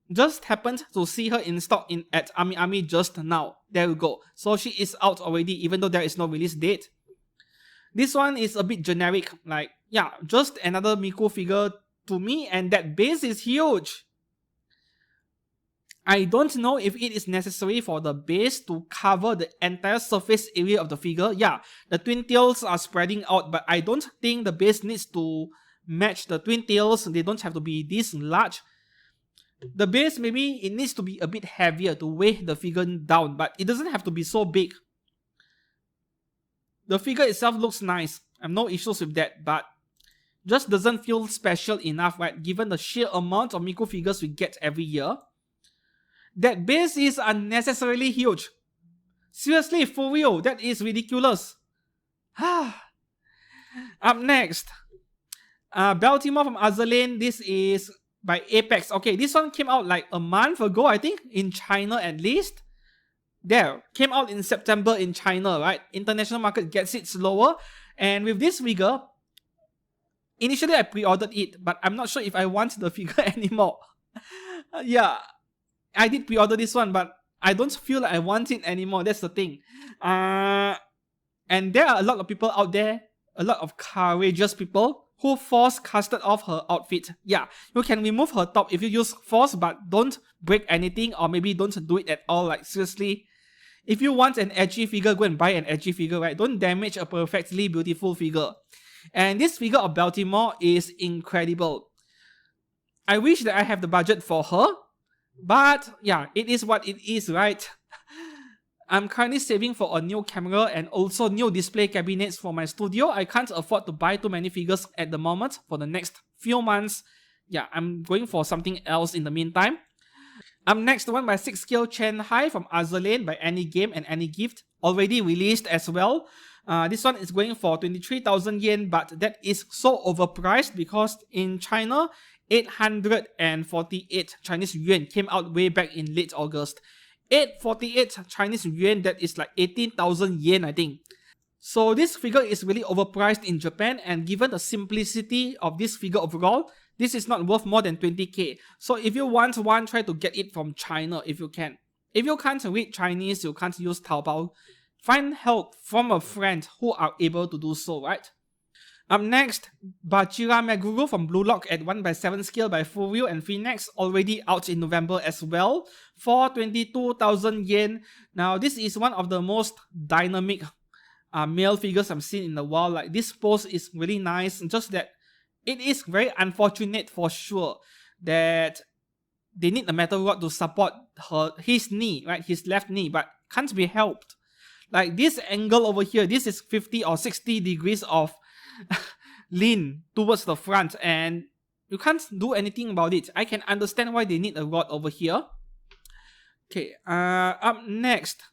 Just happened to see her in stock at Ami just now. There we go. So she is out already, even though there is no release date. This one is a bit generic, like, yeah, just another Miku figure to me, and that base is huge. I don't know if it is necessary for the base to cover the entire surface area of the figure. Yeah, the twin tails are spreading out, but I don't think the base needs to match the twin tails. They don't have to be this large. The base, maybe it needs to be a bit heavier to weigh the figure down, but it doesn't have to be so big. The figure itself looks nice. I have no issues with that, but just doesn't feel special enough, right? Given the sheer amount of Miku figures we get every year. That base is unnecessarily huge. Seriously, for real, that is ridiculous. Up next, Baltimore from Azalane. This is by Apex. Okay, this one came out like a month ago, I think, in China at least. There, came out in September in China, right? International market gets it slower. And with this figure, initially I pre-ordered it, but I'm not sure if I want the figure anymore. Yeah, I did pre-order this one, but I don't feel like I want it anymore. That's the thing. And there are a lot of people out there, a lot of courageous people who force casted off her outfit. Yeah, you can remove her top if you use force, but don't break anything, or maybe don't do it at all. Like, seriously. If you want an edgy figure, go and buy an edgy figure, right? Don't damage a perfectly beautiful figure. And this figure of Baltimore is incredible. I wish that I have the budget for her, but yeah, it is what it is, right? I'm currently saving for a new camera and also new display cabinets for my studio. I can't afford to buy too many figures at the moment for the next few months. Yeah, I'm going for something else in the meantime. Next, one by 6 scale Chen Hai from Azalane by Any Game and Any Gift, already released as well. This one is going for 23,000 yen, but that is so overpriced because in China, 848 Chinese yuan came out way back in late August. 848 Chinese yuan, that is like 18,000 yen, I think. So this figure is really overpriced in Japan, and given the simplicity of this figure overall, this is not worth more than 20k. So if you want one, try to get it from China if you can. If you can't read Chinese, you can't use Taobao, find help from a friend who are able to do so, right? Up next, Bachira Meguru from Blue Lock at 1x7 scale by Furio and Phoenix, already out in November as well, for 22,000 yen. Now this is one of the most dynamic male figures I've seen in a while. Like, this pose is really nice, just that it is very unfortunate for sure that they need a metal rod to support his knee, right? His left knee, but can't be helped. Like this angle over here, this is 50 or 60 degrees of lean towards the front, and you can't do anything about it. I can understand why they need a rod over here. Okay, up next.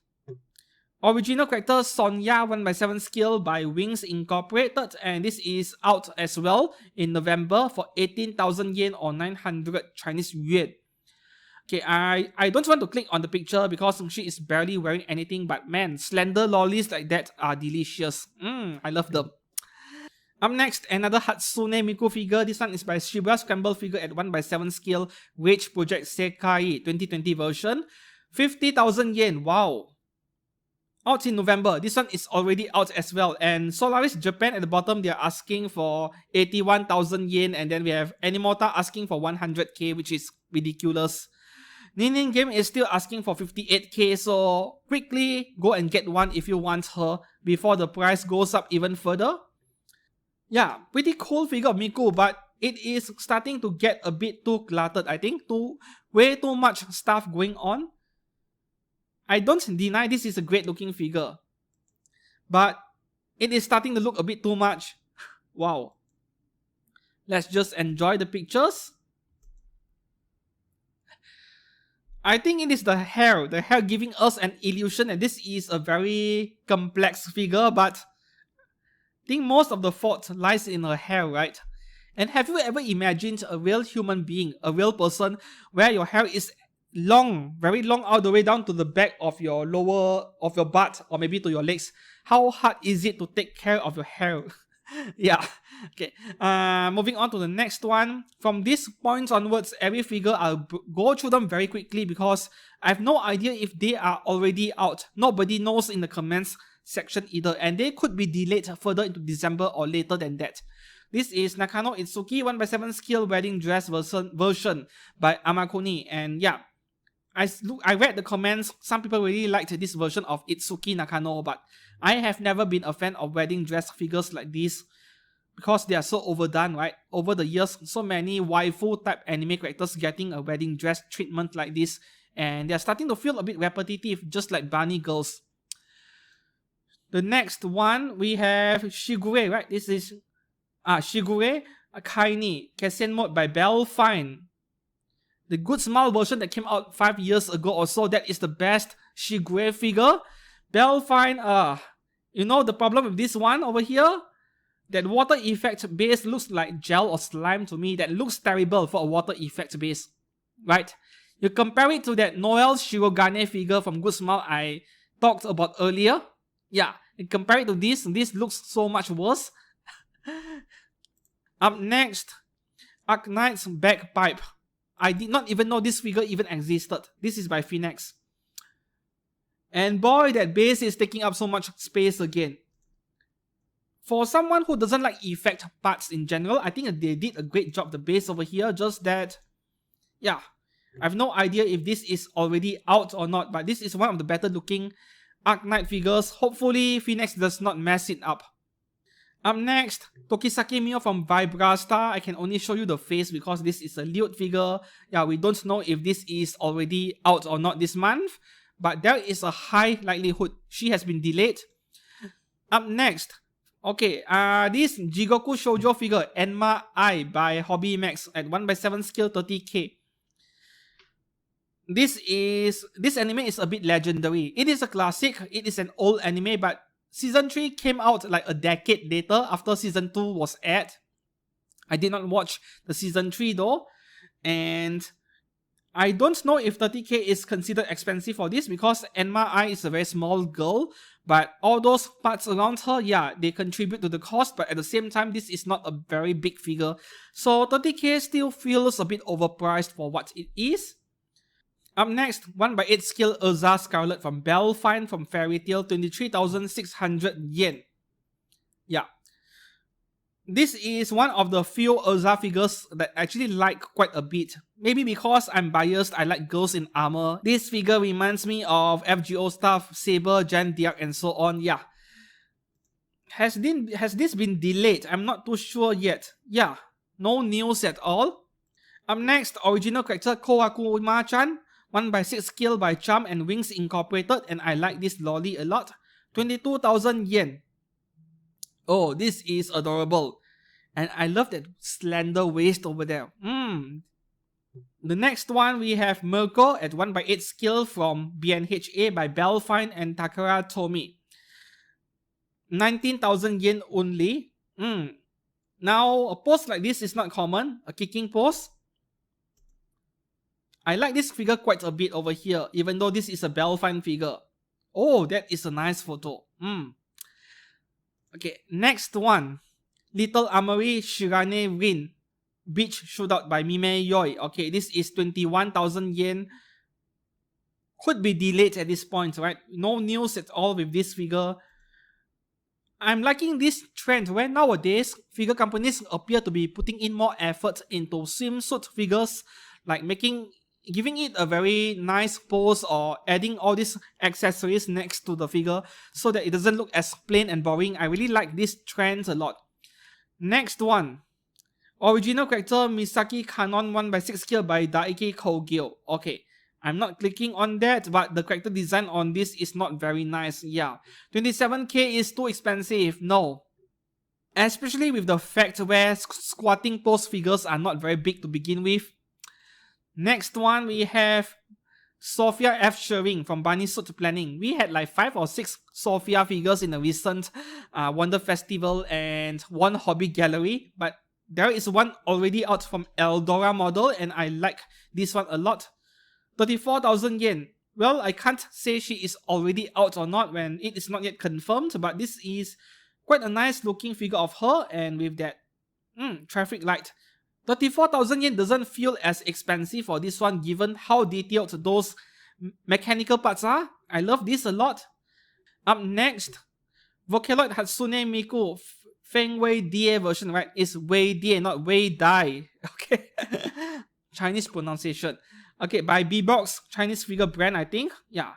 Original character Sonya 1/7 skill by Wings Incorporated, and this is out as well in November for 18,000 yen or 900 Chinese yuan. Okay, I don't want to click on the picture because she is barely wearing anything, but man, slender lollies like that are delicious. I love them. Up next, another Hatsune Miku figure. This one is by Shiba Scramble figure at 1/7 scale, Rage Project Sekai 2020 version. 50,000 yen, wow. Out in November. This one is already out as well. And Solaris Japan at the bottom, they are asking for 81,000 yen. And then we have Animota asking for 100k, which is ridiculous. Ninin Game is still asking for 58k, so quickly go and get one if you want her before the price goes up even further. Yeah, pretty cool figure of Miku, but it is starting to get a bit too cluttered, I think. Way too much stuff going on. I don't deny this is a great looking figure, but it is starting to look a bit too much. Wow. Let's just enjoy the pictures. I think it is the hair giving us an illusion that this is a very complex figure, but I think most of the fault lies in her hair, right? And have you ever imagined a real human being, a real person, where your hair is long, very long, all the way down to the back of your butt, or maybe to your legs? How hard is it to take care of your hair? Yeah. Okay. Moving on to the next one. From this point onwards, every figure I'll go through them very quickly because I have no idea if they are already out. Nobody knows in the comments section either, and they could be delayed further into December or later than that. This is Nakano Itsuki 1/7 scale wedding dress version by Amakuni, and yeah, I read the comments. Some people really liked this version of Itsuki Nakano, but I have never been a fan of wedding dress figures like this because they are so overdone, right? Over the years, so many waifu type anime characters getting a wedding dress treatment like this, and they are starting to feel a bit repetitive, just like bunny girls. The next one, we have Shigure, right? This is Shigure Kaini, Cassian mode by Belfine. The Good Smile version that came out 5 years ago or so, that is the best Shigure figure. Belfine, you know the problem with this one over here? That water effect base looks like gel or slime to me. That looks terrible for a water effect base, right? You compare it to that Noel Shirogane figure from Good Smile I talked about earlier. Yeah, you compare it to this looks so much worse. Up next, Arknight's Bagpipe. I did not even know this figure even existed. This is by Phoenix. And boy, that base is taking up so much space again. For someone who doesn't like effect parts in general, I think they did a great job the base over here. Just that, yeah, I have no idea if this is already out or not, but this is one of the better looking Arknight figures. Hopefully, Phoenix does not mess it up. Up next, Tokisaki Mio from Vibrastar. I can only show you the face because this is a Lute figure. Yeah, we don't know if this is already out or not this month, but there is a high likelihood she has been delayed. Up next, okay, this Jigoku Shoujo figure, Enma I by Hobby Max at 1/7 scale 30k. This anime is a bit legendary. It is a classic, it is an old anime, but Season 3 came out like a decade later after Season 2 was aired. I did not watch the Season 3 though, and I don't know if 30k is considered expensive for this because Enma I is a very small girl, but all those parts around her, yeah, they contribute to the cost, but at the same time, this is not a very big figure. So 30k still feels a bit overpriced for what it is. Up next, 1/8 scale Urza Scarlet from Belfine from Fairy Tail, 23,600 yen. Yeah. This is one of the few Urza figures that I actually like quite a bit. Maybe because I'm biased, I like girls in armor. This figure reminds me of FGO stuff, Saber, Jan Diak, and so on. Yeah. Has this been delayed? I'm not too sure yet. Yeah. No news at all. Up next, original character Koakuma-chan. 1/6 scale by Charm and Wings Incorporated, and I like this lolly a lot. 22,000 yen. Oh, this is adorable. And I love that slender waist over there. The next one, we have Mirko at 1/8 scale from BNHA by Belfine and Takara Tomy. 19,000 yen only. Now, a pose like this is not common. A kicking pose. I like this figure quite a bit over here, even though this is a Belfine figure. Oh, that is a nice photo. Okay, next one. Little Armory Shirane Rin. Beach Shootout by Mime Yoi. Okay, this is 21,000 yen. Could be delayed at this point, right? No news at all with this figure. I'm liking this trend where nowadays figure companies appear to be putting in more effort into swimsuit figures, like giving it a very nice pose or adding all these accessories next to the figure so that it doesn't look as plain and boring. I really like this trend a lot. Next one. Original character Misaki Kanon 1/6 scale by Daiki Kogyo. Okay, I'm not clicking on that, but the character design on this is not very nice. Yeah, 27k is too expensive. No. Especially with the fact where squatting pose figures are not very big to begin with. Next one, we have Sophia F. Shering from Bunny Suit Planning. We had like 5 or 6 Sophia figures in a recent Wonder Festival and one hobby gallery, but there is one already out from Eldora model, and I like this one a lot. 34,000 yen. Well, I can't say she is already out or not when it is not yet confirmed, but this is quite a nice looking figure of her, and with that traffic light. 34,000 yen doesn't feel as expensive for this one given how detailed those mechanical parts are. I love this a lot. Up next, Vocaloid Hatsune Miku Feng Wei Die version, right? It's Wei Die, not Wei Dai. Okay. Chinese pronunciation. Okay, by B-Box, Chinese figure brand, I think. Yeah.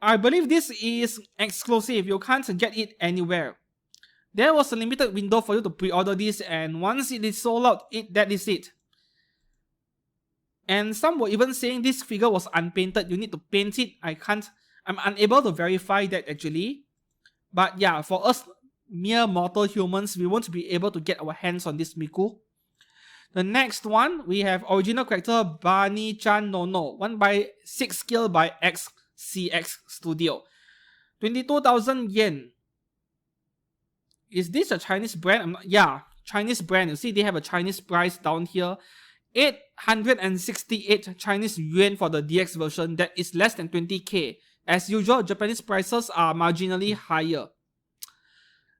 I believe this is exclusive. You can't get it anywhere. There was a limited window for you to pre-order this, and once it is sold out, that is it. And some were even saying this figure was unpainted. You need to paint it. I'm unable to verify that actually. But yeah, for us mere mortal humans, we won't be able to get our hands on this Miku. The next one, we have original character Bani-chan Nono, 1/6 scale by XCX Studio. 22,000 yen. Is this a Chinese brand? Yeah, Chinese brand. You see, they have a Chinese price down here. 868 Chinese yuan for the DX version. That is less than 20k. As usual, Japanese prices are marginally higher.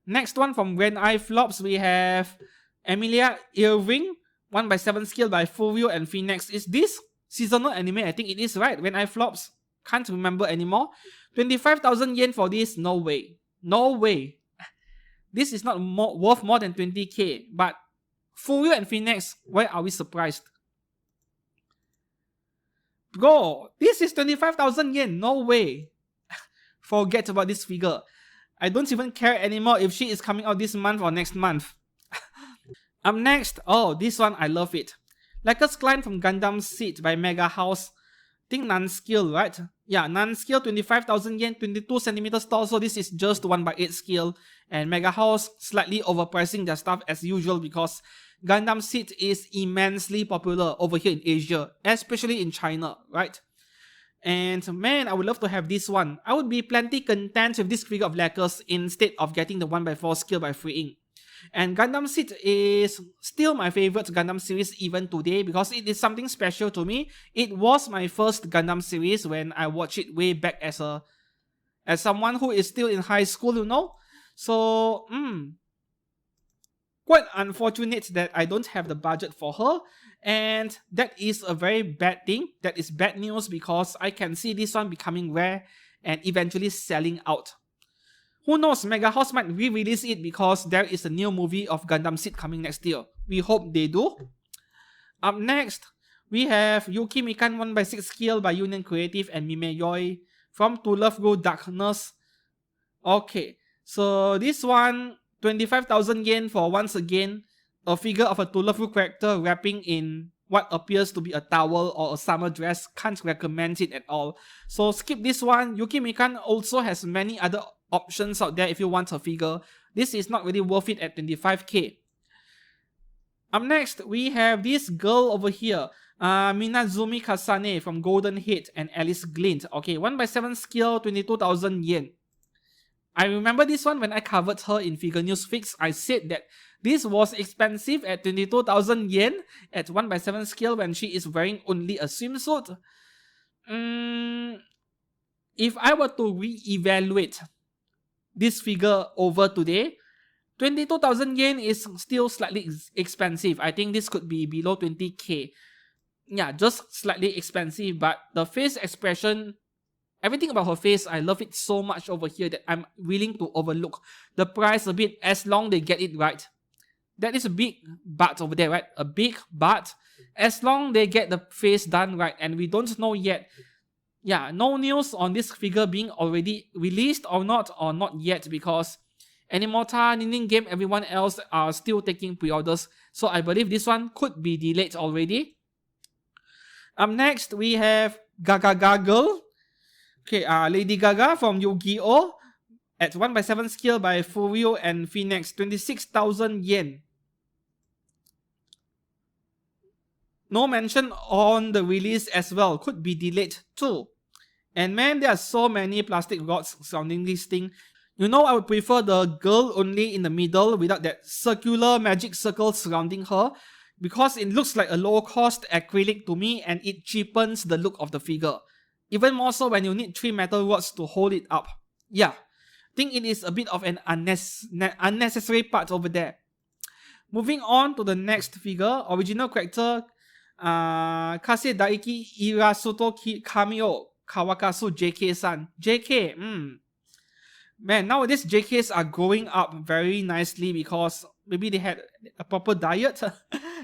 Next one from When I Flops, we have Emilia Earring, 1/7 scale by Furio and Phoenix. Is this seasonal anime? I think it is, right? When I Flops. Can't remember anymore. 25,000 yen for this? No way. No way. This is not worth more than 20k. But Furio and Phoenix, why are we surprised? Bro, this is 25,000 yen. No way. Forget about this figure. I don't even care anymore if she is coming out this month or next month. Up next, oh, this one, I love it. Lacus Klein from Gundam Seed by Mega House. Think non-scale, right? Yeah, non-scale, 25,000 yen, 22 centimeters tall, so this is just 1/8 scale. And Mega House slightly overpricing their stuff as usual because Gundam Seed is immensely popular over here in Asia, especially in China, right? And man, I would love to have this one. I would be plenty content with this figure of Lacus instead of getting the 1/4 scale by Freeing. And Gundam Seed is still my favorite Gundam series even today because it is something special to me. It was my first Gundam series when I watched it way back as someone who is still in high school, you know. So, quite unfortunate that I don't have the budget for her. And that is a very bad thing. That is bad news because I can see this one becoming rare and eventually selling out. Who knows, Mega House might re-release it because there is a new movie of Gundam Seed coming next year. We hope they do. Up next, we have Yuki Mikan 1/6 scale by Union Creative and Mime Yoi from To Love Go Darkness. Okay, so this one, 25,000 yen for once again a figure of a To Love Go character rapping in what appears to be a towel or a summer dress. Can't recommend it at all. So skip this one. Yuki Mikan also has many other options out there if you want a figure. This is not really worth it at 25k. Up next, we have this girl over here. Minazumi Kasane from Golden Head and Alice Glint. Okay, 1/7 scale, 22,000 yen. I remember this one when I covered her in Figure News Fix. I said that this was expensive at 22,000 yen at 1/7 scale when she is wearing only a swimsuit. If I were to re-evaluate this figure over today, 22,000 yen is still slightly expensive. I think this could be below 20k. Yeah, just slightly expensive, but the face expression, everything about her face, I love it so much over here that I'm willing to overlook the price a bit as long they get it right. That is a big but over there, right? A big but as long they get the face done right, and we don't know yet. Yeah, no news on this figure being already released or not yet, because Animota, Ning Game, everyone else are still taking pre-orders. So I believe this one could be delayed already. Up next, we have Gaga Girl. Okay, Lady Gaga from Yu-Gi-Oh! At 1/7 scale by Furio and Phoenix, 26,000 yen. No mention on the release as well, could be delayed too. And man, there are so many plastic rods surrounding this thing. You know, I would prefer the girl only in the middle without that circular magic circle surrounding her, because it looks like a low-cost acrylic to me and it cheapens the look of the figure. Even more so when you need 3 metal rods to hold it up. Yeah, I think it is a bit of an unnecessary part over there. Moving on to the next figure, original character Kase Daiki Irasuto Kamio Kawakasu JK-san. JK, man, nowadays JKs are growing up very nicely because maybe they had a proper diet.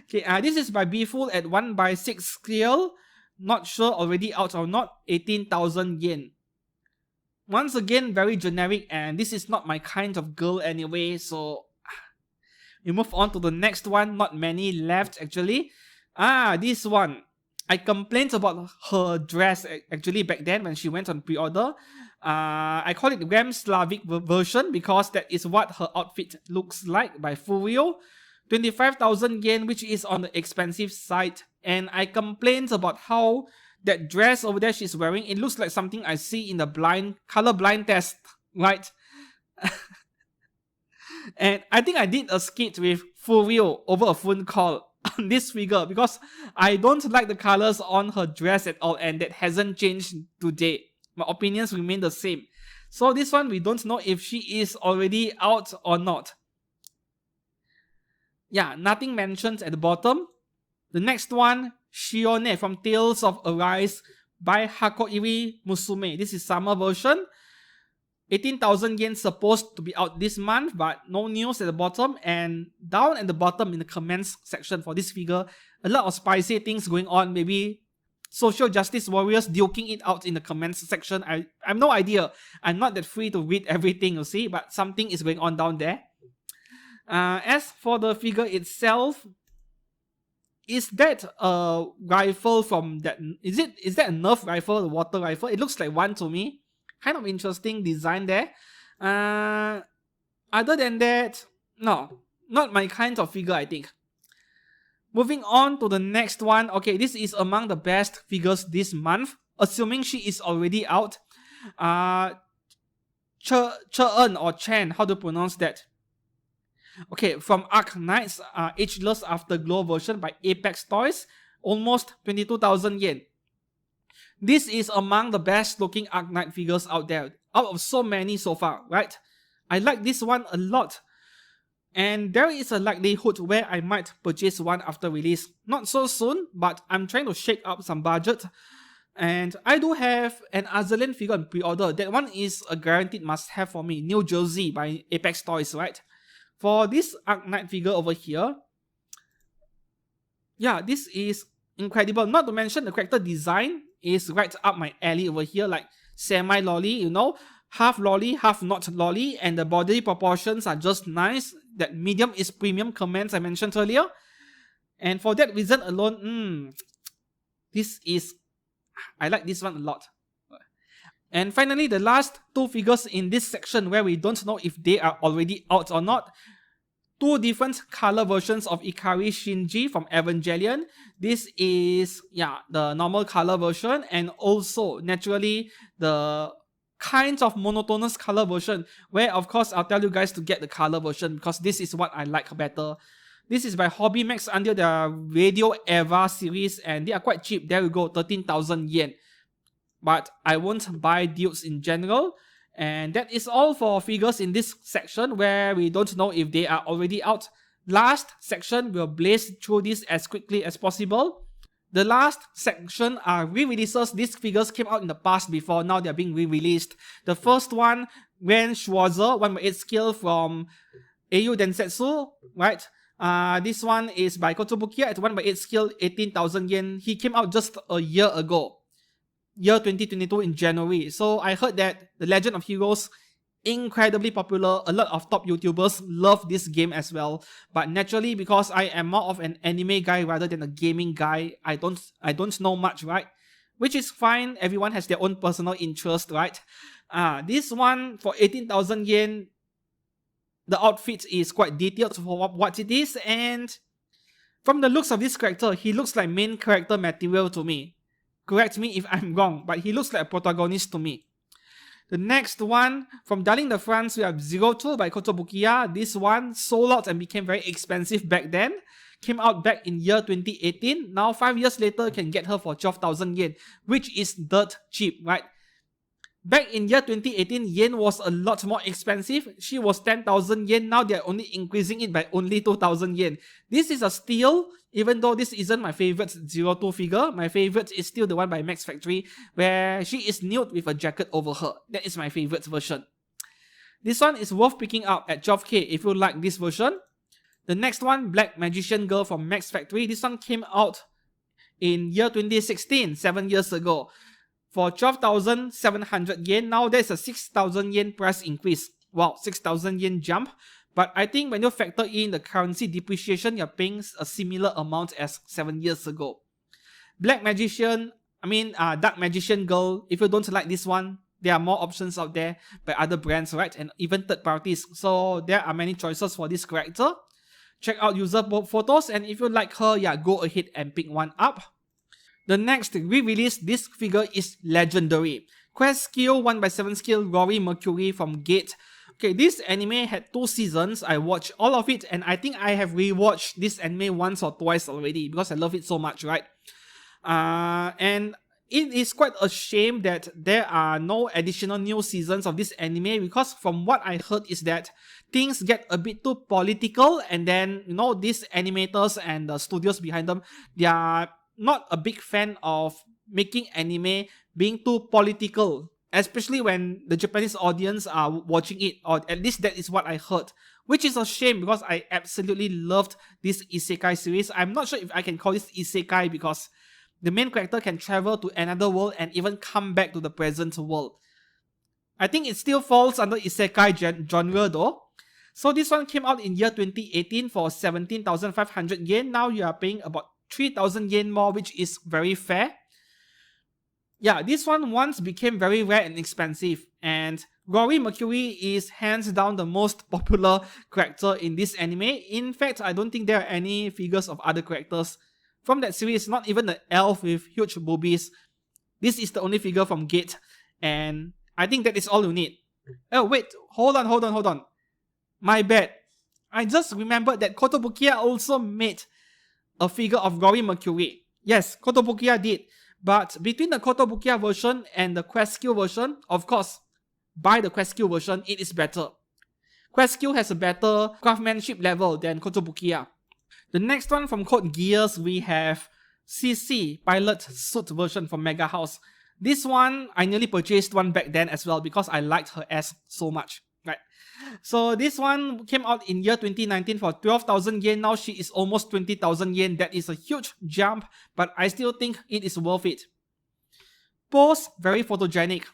Okay, this is by Biful at 1/6 scale. Not sure already out or not. 18,000 yen. Once again, very generic, and this is not my kind of girl anyway, so we move on to the next one. Not many left actually. This one. I complained about her dress actually back then when she went on pre-order. I call it Ram Slavic version because that is what her outfit looks like by Furio. 25,000 yen, which is on the expensive side. And I complained about how that dress over there she's wearing, it looks like something I see in the color blind test, right? And I think I did a skit with Furio over a phone call on this figure because I don't like the colors on her dress at all, and that hasn't changed today. My opinions remain the same. So this one, we don't know if she is already out or not. Yeah, nothing mentioned at the bottom. The next one, Shione from Tales of Arise by Hakoiri Musume. This is summer version. 18,000 yen supposed to be out this month, but no news at the bottom. And down at the bottom in the comments section for this figure, a lot of spicy things going on. Maybe social justice warriors duking it out in the comments section. I have no idea. I'm not that free to read everything, you see, but something is going on down there. As for the figure itself, is that a rifle from that? Is that a Nerf rifle, a water rifle? It looks like one to me. Kind of interesting design there. Other than that, no, not my kind of figure, I think. Moving on to the next one. Okay, this is among the best figures this month, assuming she is already out. Chen or Chen, how to pronounce that? Okay, from Arc Knights, Ageless Afterglow version by Apex Toys, almost 22,000 yen. This is among the best looking Arc Knight figures out there, out of so many so far, right? I like this one a lot. And there is a likelihood where I might purchase one after release. Not so soon, but I'm trying to shake up some budget. And I do have an Azalin figure on pre-order. That one is a guaranteed must-have for me. New Jersey by Apex Toys, right? For this Arc Knight figure over here, yeah, this is incredible. Not to mention the character design is right up my alley over here, like semi-lolly, you know, half lolly, half not lolly, and the body proportions are just nice. That medium is premium comments I mentioned earlier. And for that reason alone, I like this one a lot. And finally, the last two figures in this section where we don't know if they are already out or not. Two different color versions of Ikari Shinji from Evangelion. This is, the normal color version, and also, naturally, the kind of monotonous color version, where of course I'll tell you guys to get the color version because this is what I like better. This is by Hobby Max under their Radio Eva series, and they are quite cheap. There we go, 13,000 yen. But I won't buy dudes in general. And that is all for figures in this section where we don't know if they are already out. Last section, we'll blaze through this as quickly as possible. The last section are re-releases. These figures came out in the past before, now they're being re-released. The first one, Ren Schwarzer, 1/8 scale from AU Densetsu, right? This one is by Kotobukiya at 1/8 scale, 18,000 yen. He came out just a year ago. Year 2022 in January. So I heard that The Legend of Heroes, incredibly popular. A lot of top YouTubers love this game as well. But naturally, because I am more of an anime guy rather than a gaming guy, I don't know much, right? Which is fine. Everyone has their own personal interest, right? This one for 18,000 yen, the outfit is quite detailed for what it is, and from the looks of this character, he looks like main character material to me. Correct me if I'm wrong, but he looks like a protagonist to me. The next one, from Darling the France, we have Zero Two by Kotobukiya. This one sold out and became very expensive back then. Came out back in year 2018. Now 5 years later, you can get her for 12,000 yen, which is dirt cheap, right? Back in year 2018, yen was a lot more expensive. She was 10,000 yen. Now they're only increasing it by only 2,000 yen. This is a steal, even though this isn't my favorite 02 figure. My favorite is still the one by Max Factory, where she is nude with a jacket over her. That is my favorite version. This one is worth picking up at 12k if you like this version. The next one, Black Magician Girl from Max Factory. This one came out in year 2016, 7 years ago. For 12,700 yen, now there's a 6,000 yen price increase. Wow, 6,000 yen jump. But I think when you factor in the currency depreciation, you're paying a similar amount as 7 years ago. Dark Magician Girl, if you don't like this one, there are more options out there by other brands, right? And even third parties. So there are many choices for this character. Check out user photos, and if you like her, go ahead and pick one up. The next re-release, this figure is legendary. Quest Skill 1/7 scale Rory Mercury from Gate. Okay, this anime had 2 seasons. I watched all of it, and I think I have rewatched this anime once or twice already because I love it so much, right? And it is quite a shame that there are no additional new seasons of this anime, because from what I heard is that things get a bit too political, and then, these animators and the studios behind them, they are not a big fan of making anime being too political, especially when the Japanese audience are watching it, or at least that is what I heard, which is a shame because I absolutely loved this isekai series. I'm not sure if I can call this isekai because the main character can travel to another world and even come back to the present world. I think it still falls under isekai genre though. So this one came out in year 2018 for 17,500 yen. Now you are paying about 3,000 yen more, which is very fair. Yeah, this one once became very rare and expensive, and Rory Mercury is hands down the most popular character in this anime. In fact, I don't think there are any figures of other characters from that series, not even the elf with huge boobies. This is the only figure from Gate, and I think that is all you need. Oh wait, hold on. My bad. I just remembered that Kotobukiya also made a figure of Rory Mercury. Yes, Kotobukiya did. But between the Kotobukiya version and the Quest Skill version, of course, buy the Quest Skill version, it is better. Quest Skill has a better craftsmanship level than Kotobukiya. The next one from Code Geass, we have CC Pilot Suit version from Mega House. This one, I nearly purchased one back then as well because I liked her ass so much. Right. So this one came out in year 2019 for 12,000 yen. Now she is almost 20,000 yen. That is a huge jump, but I still think it is worth it. Pose, very photogenic.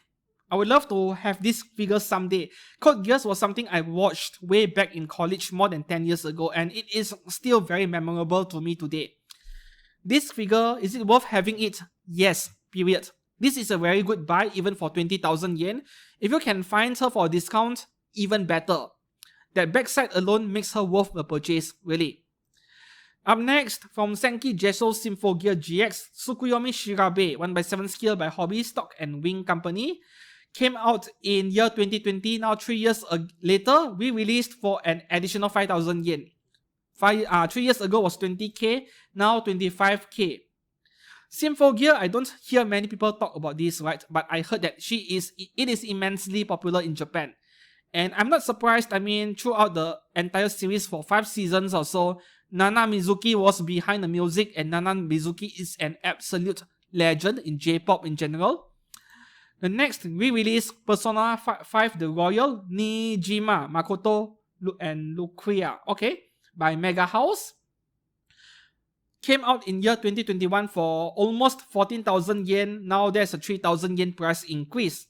I would love to have this figure someday. Code Geass was something I watched way back in college more than 10 years ago, and it is still very memorable to me today. This figure, is it worth having it? Yes, period. This is a very good buy even for 20,000 yen. If you can find her for a discount, even better. That backside alone makes her worth the purchase, really. Up next, from Senki Gesso Symphogear GX, Tsukuyomi Shirabe, 1x7 scale by Hobby Stock and Wing Company. Came out in year 2020, now 3 years later, we released for an additional 5,000 yen. 3 years ago was 20k, now 25k. Symphogear, I don't hear many people talk about this, right? But I heard that it is immensely popular in Japan. And I'm not surprised, I mean, throughout the entire series for 5 seasons or so, Nana Mizuki was behind the music, and Nana Mizuki is an absolute legend in J-pop in general. The next, we released Persona 5 The Royal, Nijima, Makoto, and Luquia, okay, by Mega House. Came out in year 2021 for almost 14,000 yen. Now there's a 3,000 yen price increase.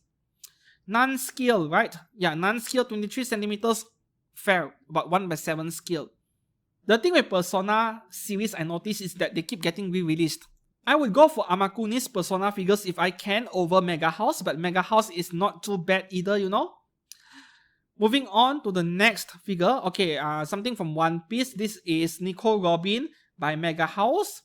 Non-scale, right? Yeah, non-scale 23 centimeters, fair, about 1x7 scale. The thing with Persona series I noticed is that they keep getting re-released. I would go for Amakuni's Persona figures if I can over Mega House, but Mega House is not too bad either, you know. Moving on to the next figure. Okay, something from One Piece. This is Nico Robin by Mega House.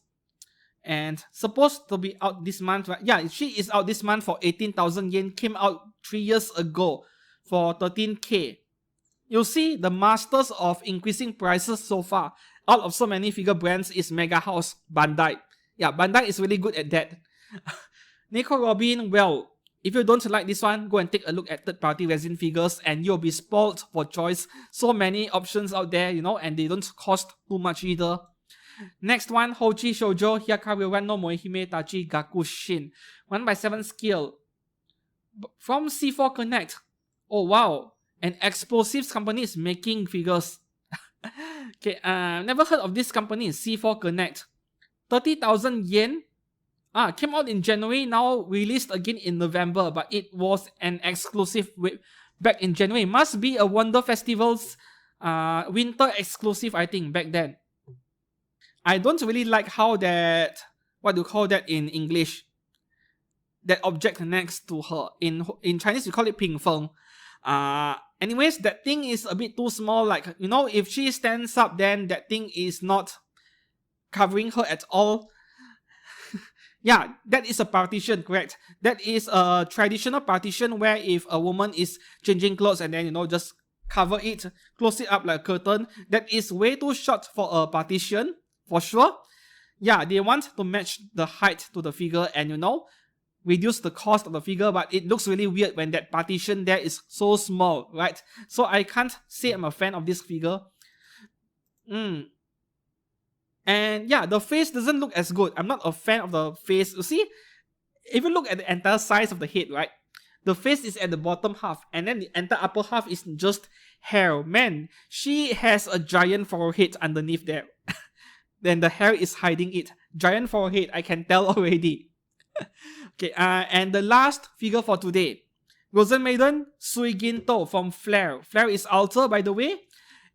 And supposed to be out this month. Yeah, she is out this month for 18,000 yen. Came out 3 years ago for 13k. You see, the masters of increasing prices so far, out of so many figure brands, is Mega House, Bandai. Yeah, Bandai is really good at that. Nico Robin, well, if you don't like this one, go and take a look at third-party resin figures and you'll be spoiled for choice. So many options out there, you know, and they don't cost too much either. Next one, Hochi Shoujo Hyakariwa no Moehime Tachi Gakushin. 1x7 scale. From C4 Connect. Oh wow, an explosives company is making figures. Okay, never heard of this company, C4 Connect. 30,000 yen. Came out in January, now released again in November, but it was an exclusive back in January. Must be a Wonder Festival's winter exclusive, I think, back then. I don't really like how that, what do you call that in English? That object next to her. In Chinese, we call it ping feng. Anyways, that thing is a bit too small. Like, you know, if she stands up, then that thing is not covering her at all. Yeah, that is a partition, correct? That is a traditional partition where if a woman is changing clothes and then, you know, just cover it, close it up like a curtain, that is way too short for a partition, for sure. Yeah, they want to match the height to the figure and, you know, reduce the cost of the figure, but it looks really weird when that partition there is so small, right? So I can't say I'm a fan of this figure. And yeah, the face doesn't look as good. I'm not a fan of the face. You see, if you look at the entire size of the head, right? The face is at the bottom half, and then the entire upper half is just hair. Man, she has a giant forehead underneath there. Then the hair is hiding it. Giant forehead, I can tell already. Okay, and the last figure for today. Rosen Maiden Suiginto from Flare. Flare is Alter, by the way.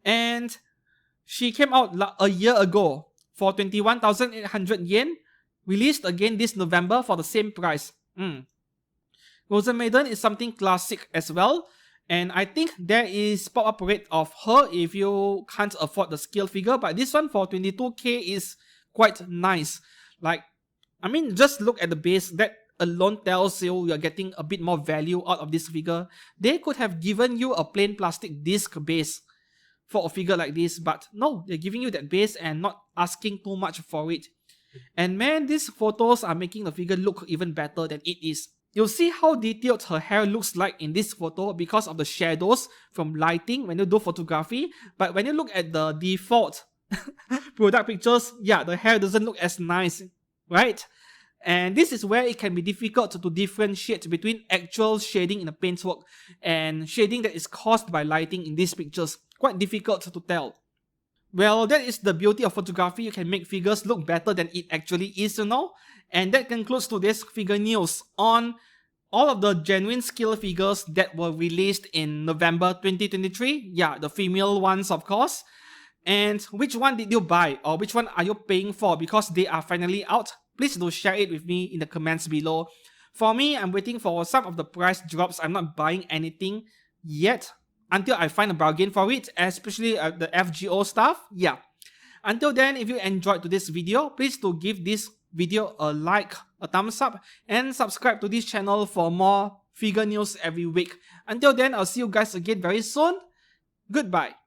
And she came out a year ago for 21,800 yen. Released again this November for the same price. Rosen Maiden is something classic as well. And I think there is pop-up rate of her if you can't afford the scale figure. But this one for 22k is quite nice. Like, I mean, just look at the base. That alone tells you you're getting a bit more value out of this figure. They could have given you a plain plastic disc base for a figure like this, but no, they're giving you that base and not asking too much for it. And man, these photos are making the figure look even better than it is. You'll see how detailed her hair looks like in this photo because of the shadows from lighting when you do photography. But when you look at the default product pictures, yeah, the hair doesn't look as nice, right? And this is where it can be difficult to differentiate between actual shading in the paintwork and shading that is caused by lighting in these pictures. Quite difficult to tell. Well, that is the beauty of photography. You can make figures look better than it actually is, you know. And that concludes today's figure news on all of the genuine scale figures that were released in November 2023. Yeah, the female ones, of course. And which one did you buy, or which one are you paying for because they are finally out? Please do share it with me in the comments below. For me, I'm waiting for some of the price drops. I'm not buying anything yet until I find a bargain for it, especially the FGO stuff. Yeah. Until then, if you enjoyed today's video, please do give this video a like, a thumbs up, and subscribe to this channel for more figure news every week. Until then, I'll see you guys again very soon. Goodbye.